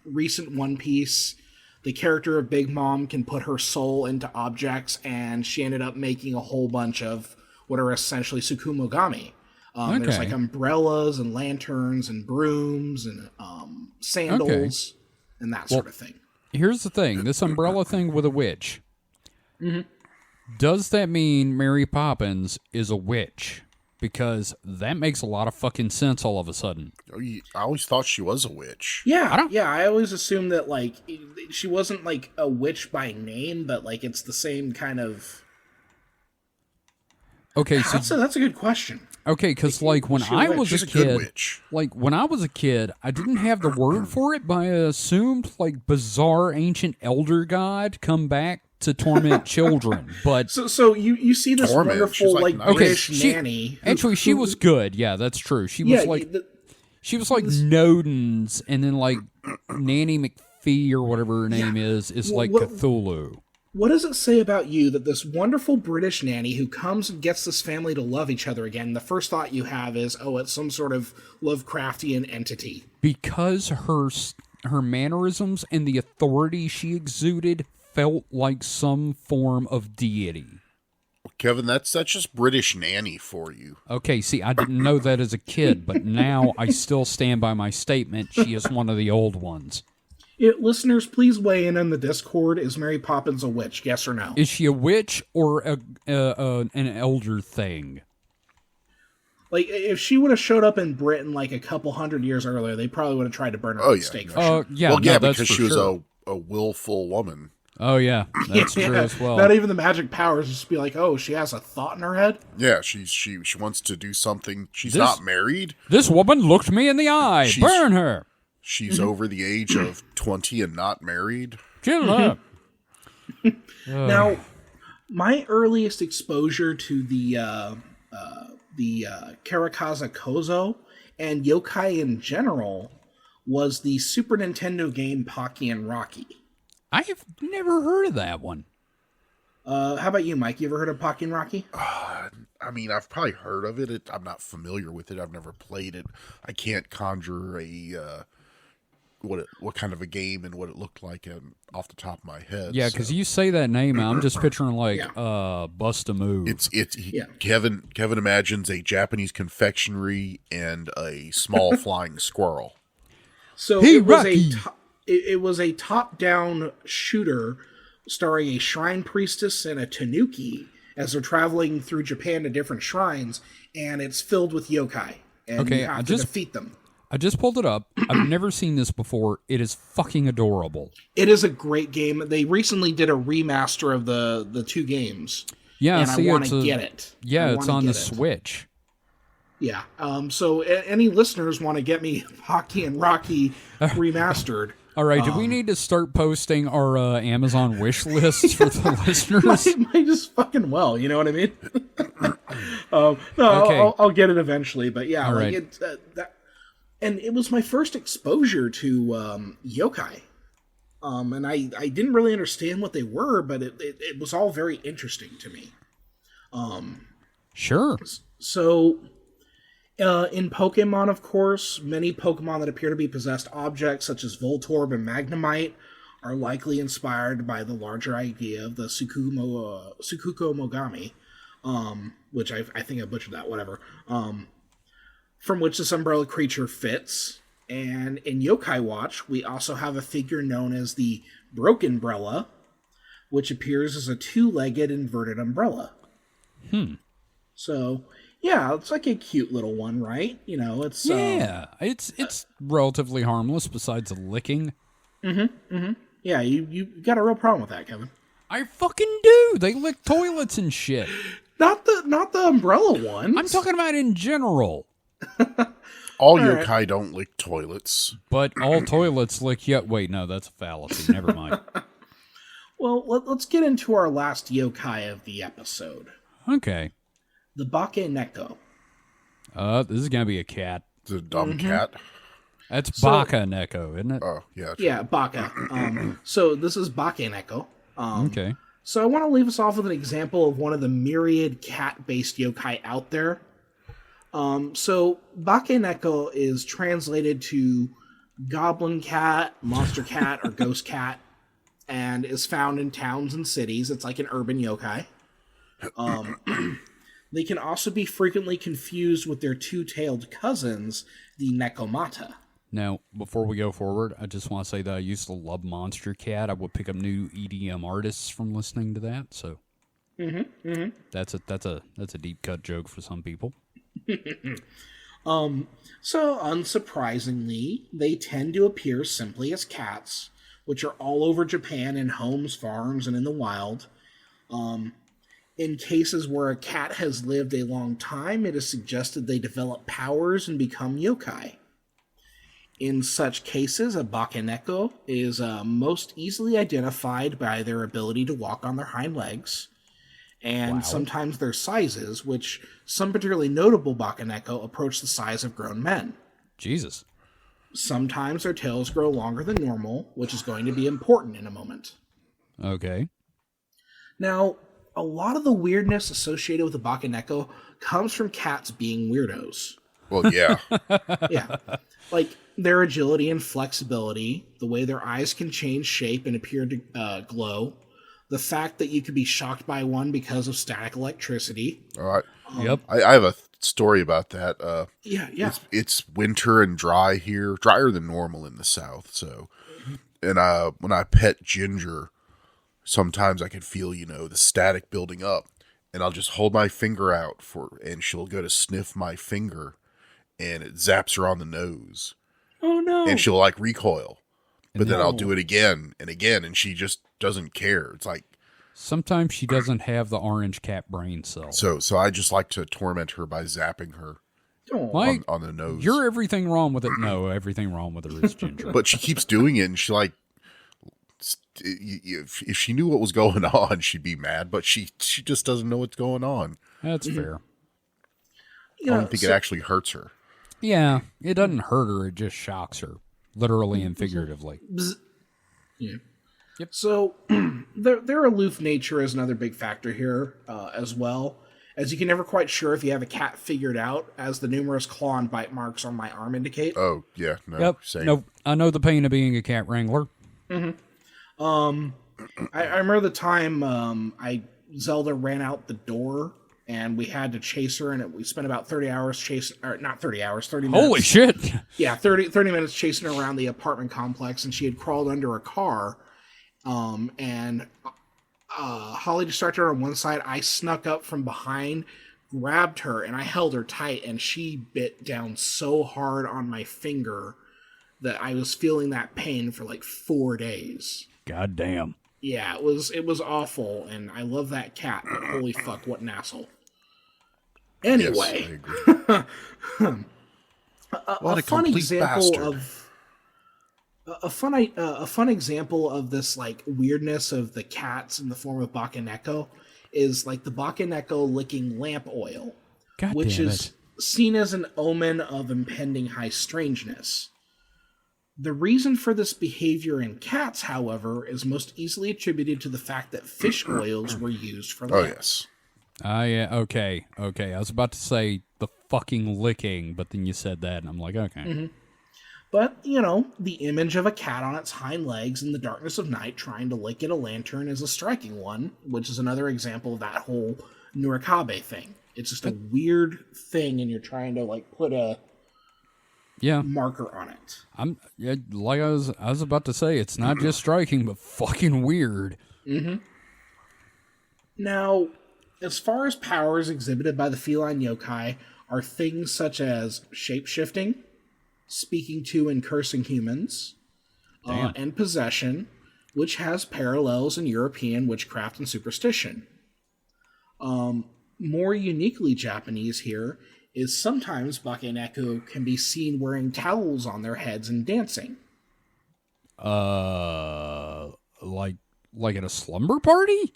recent One Piece, the character of Big Mom can put her soul into objects, and she ended up making a whole bunch of what are essentially Tsukumogami. There's like umbrellas and lanterns and brooms and sandals and that sort of thing. Here's the thing. This umbrella thing with a witch. Mm-hmm. Does that mean Mary Poppins is a witch? Because that makes a lot of fucking sense all of a sudden. I always thought she was a witch. Yeah, I always assumed that, like, she wasn't, like, a witch by name, but, like, it's the same kind of... Okay, so... That's a good question. Okay, because, like, when I was a kid... when I was a kid, I didn't have the word for it, but I assumed, like, bizarre ancient elder god come back to torment children, but... So you see this wonderful, like British nanny. Actually, she was good. Yeah, that's true. She was she was like Nodens, and then like Nanny McPhee or whatever her name is like Cthulhu. What does it say about you that this wonderful British nanny who comes and gets this family to love each other again, the first thought you have is, oh, it's some sort of Lovecraftian entity? Because her mannerisms and the authority she exuded felt like some form of deity. Kevin, that's just British nanny for you. Okay, see, I didn't know that as a kid, but now I still stand by my statement. She is one of the old ones. Listeners, please weigh in on the Discord. Is Mary Poppins a witch? Yes or no? Is she a witch or an elder thing? Like, if she would have showed up in Britain like a couple hundred years earlier, they probably would have tried to burn her at the stake. Because she was a willful woman. Oh, yeah, that's true as well. Not even the magic powers, just be like, oh, she has a thought in her head? Yeah, she wants to do something. She's not married. This woman looked me in the eye. Burn her. She's over the age of 20 and not married. Kill her. Now, my earliest exposure to the Karakaza Kozo and yokai in general was the Super Nintendo game Pocky and Rocky. I have never heard of that one. How about you, Mike? You ever heard of Pocky and Rocky? I mean, I've probably heard of it. I'm not familiar with it. I've never played it. I can't conjure what kind of a game and what it looked like off the top of my head. Yeah, because you say that name, I'm just picturing like Bust a Move. Kevin imagines a Japanese confectionery and a small flying squirrel. So hey, it was a top-down shooter starring a shrine priestess and a tanuki as they're traveling through Japan to different shrines, and it's filled with yokai, and you have to defeat them. I just pulled it up. I've never seen this before. It is fucking adorable. It is a great game. They recently did a remaster of the two games. Yeah, and I want to get it. Yeah, it's on the Switch. Yeah. So any listeners want to get me Pocky and Rocky remastered? All right. Do we need to start posting our Amazon wish lists for the listeners? might just fucking well. You know what I mean? Okay. I'll get it eventually. But yeah, all like right. And it was my first exposure to yokai. And I didn't really understand what they were, but it was all very interesting to me. Sure. So, in Pokemon, of course, many Pokemon that appear to be possessed objects, such as Voltorb and Magnemite, are likely inspired by the larger idea of the Sukuko Mogami, which I think I butchered that, whatever, from which this umbrella creature fits. And in Yokai Watch, we also have a figure known as the Broken Umbrella, which appears as a two-legged inverted umbrella. So, yeah, it's like a cute little one, right? You know, it's... it's relatively harmless besides the licking. Yeah, you got a real problem with that, Kevin. I fucking do! They lick toilets and shit. Not the umbrella one. I'm talking about in general. All yokai right. Don't lick toilets. But all toilets lick you. Wait, no, that's a fallacy. Never mind. Well, let's get into our last yokai of the episode. Okay. The Bake Neko. This is going to be a cat. It's a dumb cat. That's Baka Neko, isn't it? Oh, yeah. Yeah, Baka. So this is Bake Neko. Okay. So I want to leave us off with an example of one of the myriad cat-based yokai out there. So Bake Neko is translated to goblin cat, monster cat, or ghost cat, and is found in towns and cities. It's like an urban yokai. They can also be frequently confused with their two-tailed cousins, the Nekomata. Now, before we go forward, I just want to say that I used to love Monster Cat. I would pick up new EDM artists from listening to that, so... That's a deep cut joke for some people. So, unsurprisingly, they tend to appear simply as cats, which are all over Japan in homes, farms, and in the wild. In cases where a cat has lived a long time, it is suggested they develop powers and become yokai. In such cases, a bakeneko is most easily identified by their ability to walk on their hind legs, and sometimes their sizes, which some particularly notable bakeneko approach the size of grown men. Jesus. Sometimes their tails grow longer than normal, which is going to be important in a moment. Okay. Now, a lot of the weirdness associated with the bakeneko comes from cats being weirdos. Well, yeah. Yeah. Like, their agility and flexibility, the way their eyes can change shape and appear to glow, the fact that you could be shocked by one because of static electricity. All right. Yep. I have a story about that. Yeah. It's winter and dry here, drier than normal in the south. So, and when I pet Ginger, sometimes I can feel, the static building up, and I'll just hold my finger out and she'll go to sniff my finger, and it zaps her on the nose. Oh no! And she'll recoil, but then I'll do it again and again, and she just doesn't care. It's like sometimes she doesn't have the orange cat brain cell. So I just like to torment her by zapping her on the nose. You're everything wrong with it. No, everything wrong with her is Ginger. But she keeps doing it, and she if she knew what was going on, she'd be mad. But she just doesn't know what's going on. That's fair. I don't think it actually hurts her. Yeah, it doesn't hurt her. It just shocks her, literally and figuratively. Yeah. Yep. So their aloof nature is another big factor here as well, as you can never quite sure if you have a cat figured out, as the numerous claw and bite marks on my arm indicate. Oh, yeah. No, yep. same. No, I know the pain of being a cat wrangler. I remember the time Zelda ran out the door, and we had to chase her, and we spent about 30 hours chasing, or not 30 hours, 30 minutes. Holy shit! Yeah, 30 minutes chasing her around the apartment complex, and she had crawled under a car, and Holly distracted her on one side. I snuck up from behind, grabbed her, and I held her tight, and she bit down so hard on my finger that I was feeling that pain for 4 days. God damn. Yeah, it was awful, and I love that cat, but holy fuck, what an asshole. Anyway, yes, a fun example a fun example of this weirdness of the cats in the form of bakeneko is the bakeneko licking lamp oil, which is seen as an omen of impending high strangeness. The reason for this behavior in cats, however, is most easily attributed to the fact that fish oils were used for lamps. Oh, yes. Yeah, okay. I was about to say the fucking licking, but then you said that, and I'm like, okay. Mm-hmm. But, the image of a cat on its hind legs in the darkness of night trying to lick at a lantern is a striking one, which is another example of that whole Nurikabe thing. It's just a weird thing, and you're trying to, put a marker on it. I was about to say, it's not just striking, but fucking weird. Mm-hmm. Now, as far as powers exhibited by the feline yokai are things such as shape-shifting, speaking to and cursing humans, and possession, which has parallels in European witchcraft and superstition. More uniquely Japanese here is sometimes bakeneko can be seen wearing towels on their heads and dancing. Like at a slumber party?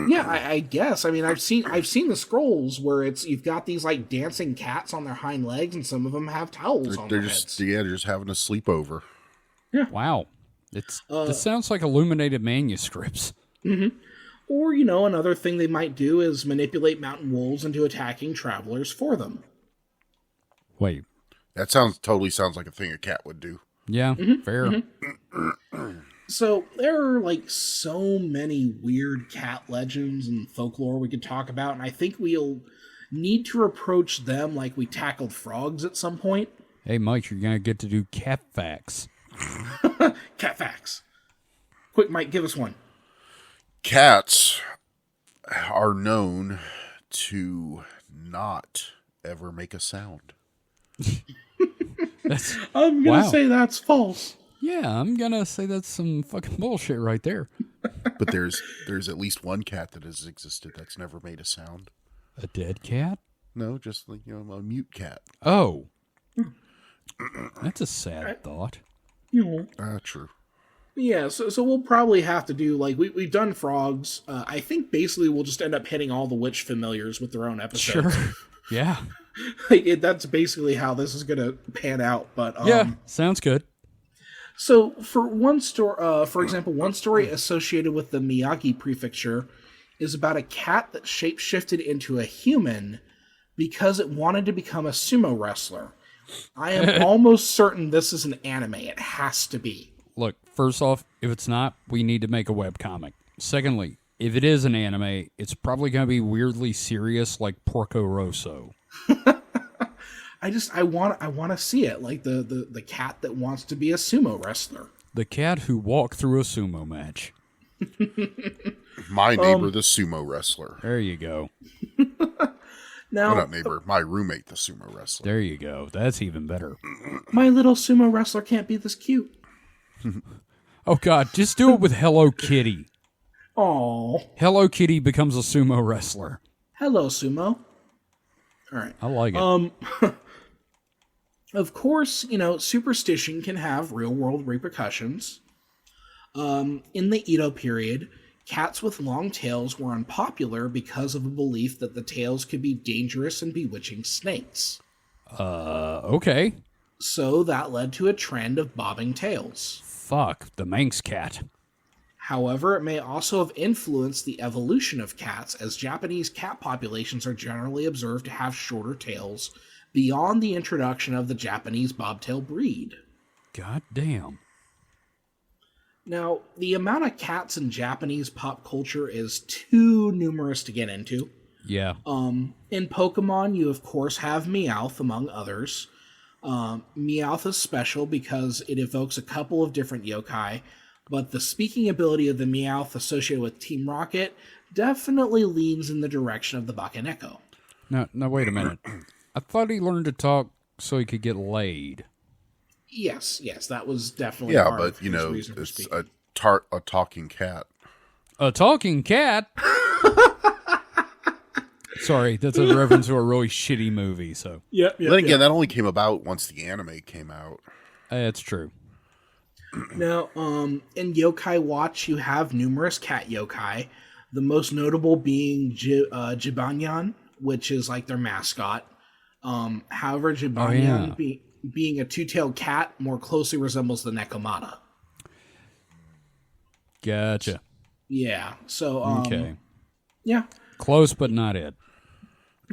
Yeah, I guess. I mean, I've seen the scrolls where you've got these dancing cats on their hind legs, and some of them have towels on their heads. They're just having a sleepover. Yeah. Wow. This sounds like illuminated manuscripts. Mm-hmm. Or, another thing they might do is manipulate mountain wolves into attacking travelers for them. Wait. That totally sounds like a thing a cat would do. Yeah, fair. Mm-hmm. So, there are, so many weird cat legends and folklore we could talk about, and I think we'll need to approach them like we tackled frogs at some point. Hey, Mike, you're going to get to do cat facts. Cat facts. Quick, Mike, give us one. Cats are known to not ever make a sound. I'm going to say that's false. Yeah, I'm going to say that's some fucking bullshit right there. But there's at least one cat that has existed that's never made a sound. A dead cat? No, just like, a mute cat. Oh. That's a sad thought. True. Yeah, so we'll probably have to do, like, we've done frogs. I think basically we'll just end up hitting all the witch familiars with their own episodes. Sure. Yeah. That's basically how this is going to pan out. But yeah, sounds good. So for one story, for example, one story associated with the Miyagi prefecture is about a cat that shapeshifted into a human because it wanted to become a sumo wrestler. I am almost certain this is an anime. It has to be. Look, first off, if it's not, we need to make a webcomic. Secondly, if it is an anime, it's probably going to be weirdly serious like Porco Rosso. I want to see it, like the cat that wants to be a sumo wrestler. The cat who walked through a sumo match. My neighbor, the sumo wrestler. There you go. Now, not neighbor, my roommate, the sumo wrestler. There you go. That's even better. My little sumo wrestler can't be this cute. Oh, God, just do it with Hello Kitty. Oh, Hello Kitty becomes a sumo wrestler. Hello, sumo. All right. I like it. Of course, superstition can have real-world repercussions. In the Edo period, cats with long tails were unpopular because of a belief that the tails could be dangerous and bewitching snakes. Okay. So that led to a trend of bobbing tails. Fuck, the Manx cat. However, it may also have influenced the evolution of cats, as Japanese cat populations are generally observed to have shorter tails beyond the introduction of the Japanese bobtail breed. God damn. Now, the amount of cats in Japanese pop culture is too numerous to get into. Yeah. In Pokemon, you of course have Meowth, among others. Meowth is special because it evokes a couple of different yokai, but the speaking ability of the Meowth associated with Team Rocket definitely leans in the direction of the Bakeneko. Now, wait a minute. I thought he learned to talk so he could get laid. Yes, that was definitely part but of his reason for it's speaking. a talking cat. A talking cat? Sorry, that's a reference to a really shitty movie, so. Yep. Then again, that only came about once the anime came out. That's true. Now, in Yokai Watch, you have numerous cat yokai, the most notable being Jibanyan, which is like their mascot. However, Jibanyan, being a two-tailed cat, more closely resembles the Nekomata. Gotcha. Yeah, so, okay. Yeah. Close, but not it.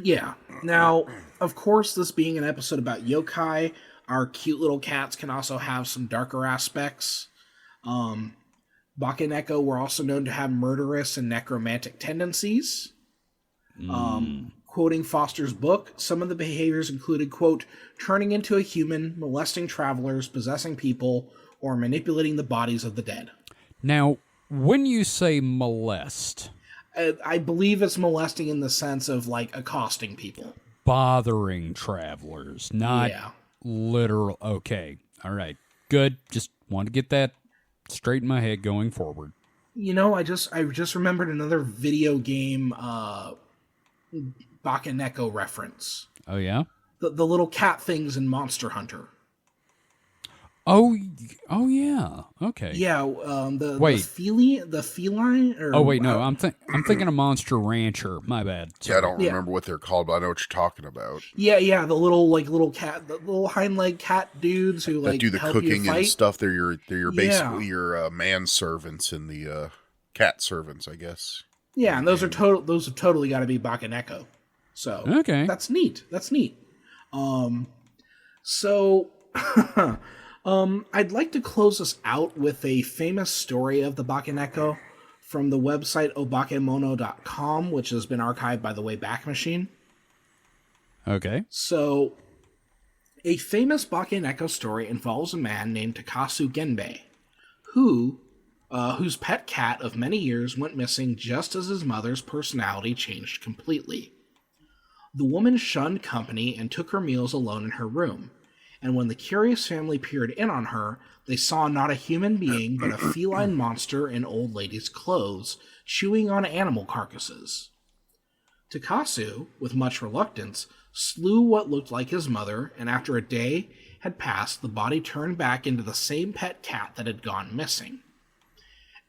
Yeah. Now, of course, this being an episode about yokai, our cute little cats can also have some darker aspects. Bakeneko were also known to have murderous and necromantic tendencies. Quoting Foster's book, some of the behaviors included, quote, turning into a human, molesting travelers, possessing people, or manipulating the bodies of the dead. Now, when you say molest... I believe it's molesting in the sense of, like, accosting people. Bothering travelers, not literal... Okay, all right. Good. Just want to get that straight in my head going forward. I just remembered another video game Bakeneko reference. Oh, yeah? The little cat things in Monster Hunter. Oh yeah. Okay. Yeah, the feline. Or, oh wait, no, I'm thinking of Monster Rancher. My bad. Yeah, I don't remember what they're called, but I know what you're talking about. Yeah, the little cat, the little hind leg cat dudes who that do the help cooking you fight. And stuff. They're basically your man servants and the cat servants, I guess. Yeah, and those have totally got to be Bakeneko. So okay, that's neat. So. I'd like to close us out with a famous story of the Bakeneko from the website obakemono.com, which has been archived by the Wayback Machine. Okay. So, a famous Bakeneko story involves a man named Takasu Genbei, who, whose pet cat of many years went missing just as his mother's personality changed completely. The woman shunned company and took her meals alone in her room, and when the curious family peered in on her, they saw not a human being but a feline monster in old lady's clothes, chewing on animal carcasses. Takasu, with much reluctance, slew what looked like his mother, and after a day had passed, the body turned back into the same pet cat that had gone missing.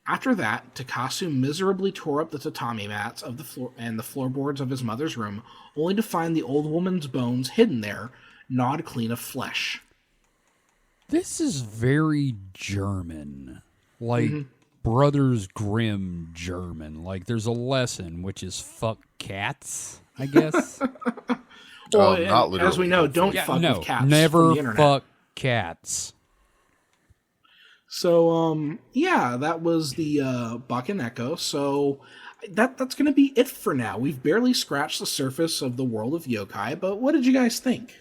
After that, Takasu miserably tore up the tatami mats of the floor and the floorboards of his mother's room, only to find the old woman's bones hidden there, gnawed clean of flesh. This is very German. Like Brothers Grimm German. Like there's a lesson, which is fuck cats, I guess. Well, not literally. as we know, don't fuck with cats. Never from the internet. fuck cats. So, yeah, that was the Bakeneko. So that's going to be it for now. We've barely scratched the surface of the world of yokai, but what did you guys think?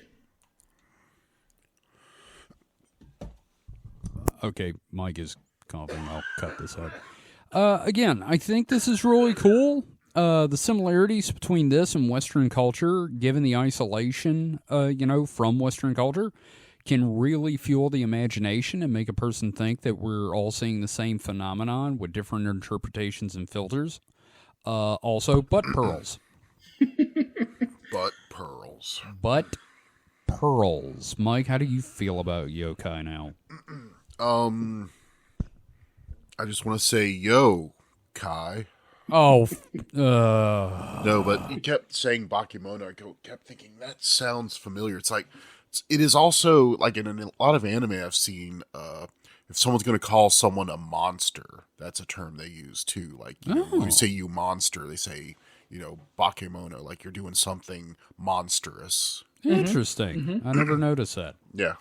Okay, Mike is coughing. I'll cut this out. Again, I think this is really cool. The similarities between this and Western culture, given the isolation, from Western culture, can really fuel the imagination and make a person think that we're all seeing the same phenomenon with different interpretations and filters. Also, butt pearls. Butt pearls. Butt pearls. Mike, how do you feel about yokai now? I just want to say, yo, Kai. Oh, No, but he kept saying Bakemono. I kept thinking, that sounds familiar. It's like, it is also, like in a lot of anime I've seen, if someone's going to call someone a monster, that's a term they use too. Like, when you say you monster, they say, Bakemono, like you're doing something monstrous. interesting. I never noticed that. Yeah.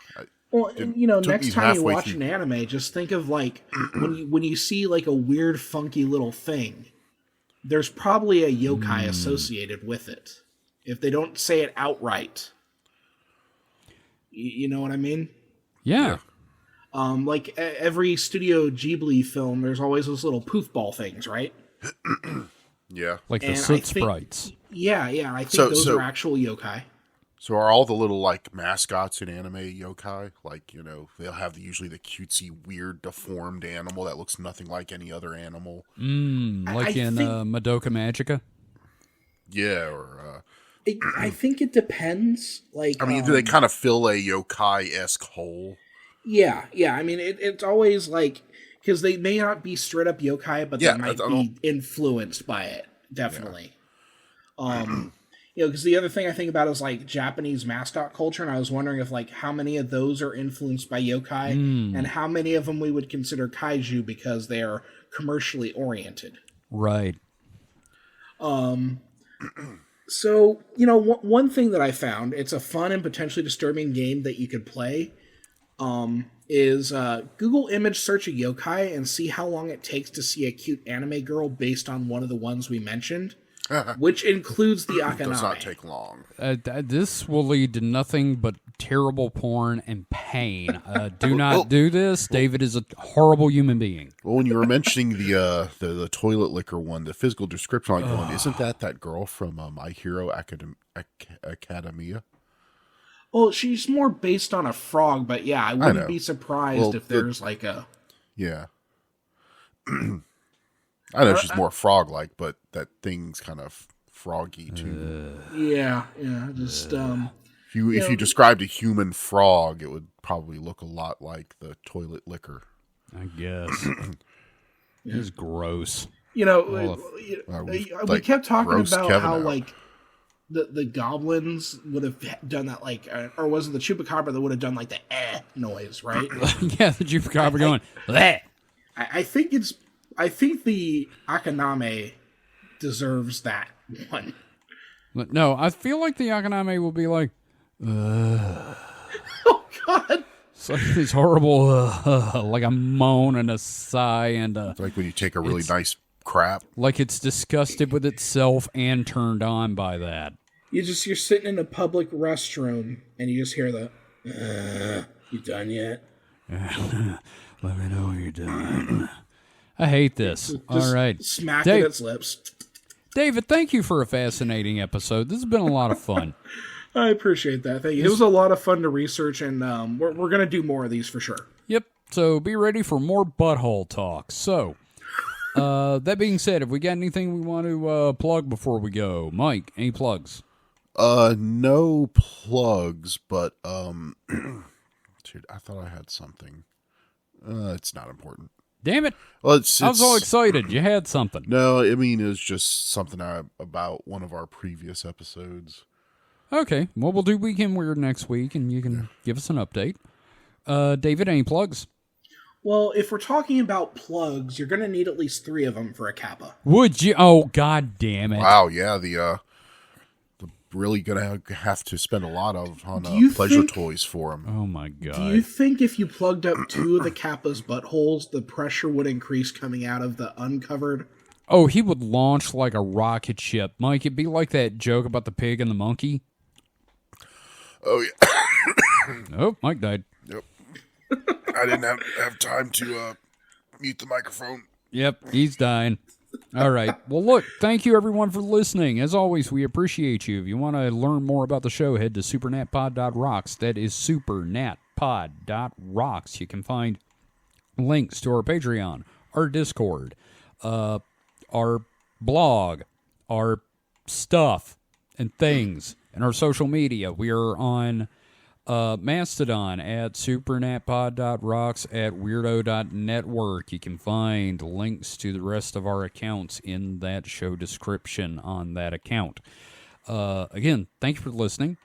Well, next time you watch an anime, just think of like when you see like a weird, funky little thing. There's probably a yokai associated with it, if they don't say it outright. You know what I mean? Yeah. Like every Studio Ghibli film, there's always those little poof ball things, right? Yeah. Like the And soot sprites. Yeah. I think those are actual yokai. So are all the little, like, mascots in anime yokai? Like, they'll have usually the cutesy, weird, deformed animal that looks nothing like any other animal. Like in Madoka Magica? Yeah, or... I think it depends. Like, I mean, do they kind of fill a yokai-esque hole? Yeah. I mean, it's always like... Because they may not be straight up yokai, but they might be influenced by it. Definitely. Yeah. Because the other thing I think about is like Japanese mascot culture, and I was wondering if like how many of those are influenced by yokai, and how many of them we would consider kaiju because they are commercially oriented. Right. So one thing that I found, it's a fun and potentially disturbing game that you could play, is Google image search a yokai and see how long it takes to see a cute anime girl based on one of the ones we mentioned. Which includes the Akaname. Does not take long. This will lead to nothing but terrible porn and pain. Do not do this. David is a horrible human being. Well, when you were mentioning the toilet liquor one, the physical description like one, isn't that girl from My Hero Academia? Well, she's more based on a frog, but yeah, I wouldn't be surprised if there's like a... Yeah. I know she's more frog-like, but that thing's kind of froggy too. Yeah. Just if you described a human frog, it would probably look a lot like the toilet liquor. I guess. It is gross. We kept talking about Kevin how out. like the goblins would have done that, like, or was it the chupacabra that would have done like the noise, right? Yeah, the chupacabra going. Bleh. I think the Akaname deserves that one. But no, I feel like the Akaname will be like, oh God! It's like these horrible, like a moan and a sigh and It's like when you take a really nice crap. like it's disgusted with itself and turned on by that. You're sitting in a public restroom and you just hear the, you done yet? Let me know when you're done. I hate this. All right. Smacking its lips. David, thank you for a fascinating episode. This has been a lot of fun. I appreciate that. Thank you. It was a lot of fun to research, and we're going to do more of these for sure. Yep. So be ready for more butthole talk. So, that being said, have we got anything we want to plug before we go? Mike, any plugs? No plugs, but dude, I thought I had something. It's not important. Damn it! Well, I was all excited. You had something. No, I mean, it was just something about one of our previous episodes. Okay, well, we'll do Weekend Weird next week, and you can give us an update. David, any plugs? Well, if we're talking about plugs, you're going to need at least 3 of them for a Kappa. Would you? Oh, god damn it. Wow, yeah, the really going to have to spend a lot on pleasure toys for him. Oh, my God. Do you think if you plugged up 2 of the Kappa's buttholes, the pressure would increase coming out of the uncovered? Oh, he would launch like a rocket ship. Mike, it'd be like that joke about the pig and the monkey. Oh, yeah. Oh, Mike died. Yep. I didn't have time to mute the microphone. Yep, he's dying. All right. Well, look, thank you, everyone, for listening. As always, we appreciate you. If you want to learn more about the show, head to supernatpod.rocks. That is supernatpod.rocks. You can find links to our Patreon, our Discord, our blog, our stuff and things, and our social media. We are on Mastodon at supernatpod.rocks, at weirdo.network. You can find links to the rest of our accounts in that show description on that account. Again, thank you for listening.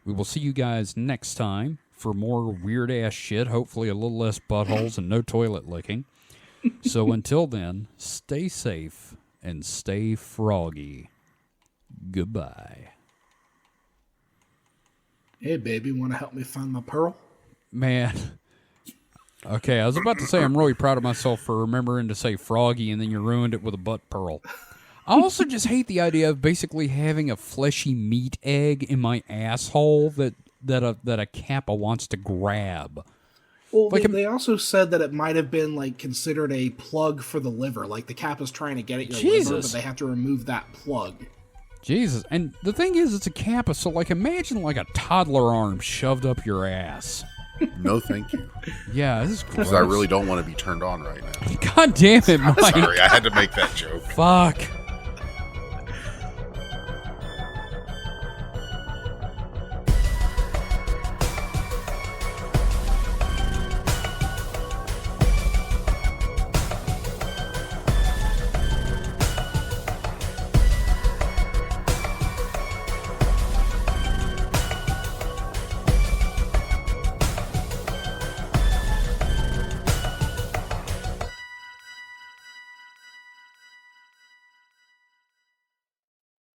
We will see you guys next time for more weird-ass shit, hopefully a little less buttholes and no toilet licking. So until then, stay safe and stay froggy. Goodbye. Hey, baby, want to help me find my pearl? Man. Okay, I was about to say I'm really proud of myself for remembering to say froggy, and then you ruined it with a butt pearl. I also just hate the idea of basically having a fleshy meat egg in my asshole that a Kappa wants to grab. Well, like they also said that it might have been like considered a plug for the liver. Like the Kappa's trying to get at your liver, but they have to remove that plug. Jesus, and the thing is, it's a Kappa, so like imagine like a toddler arm shoved up your ass. No, thank you. Yeah, this is gross. Because I really don't want to be turned on right now. God damn it, Mike. Sorry, I had to make that joke. Fuck.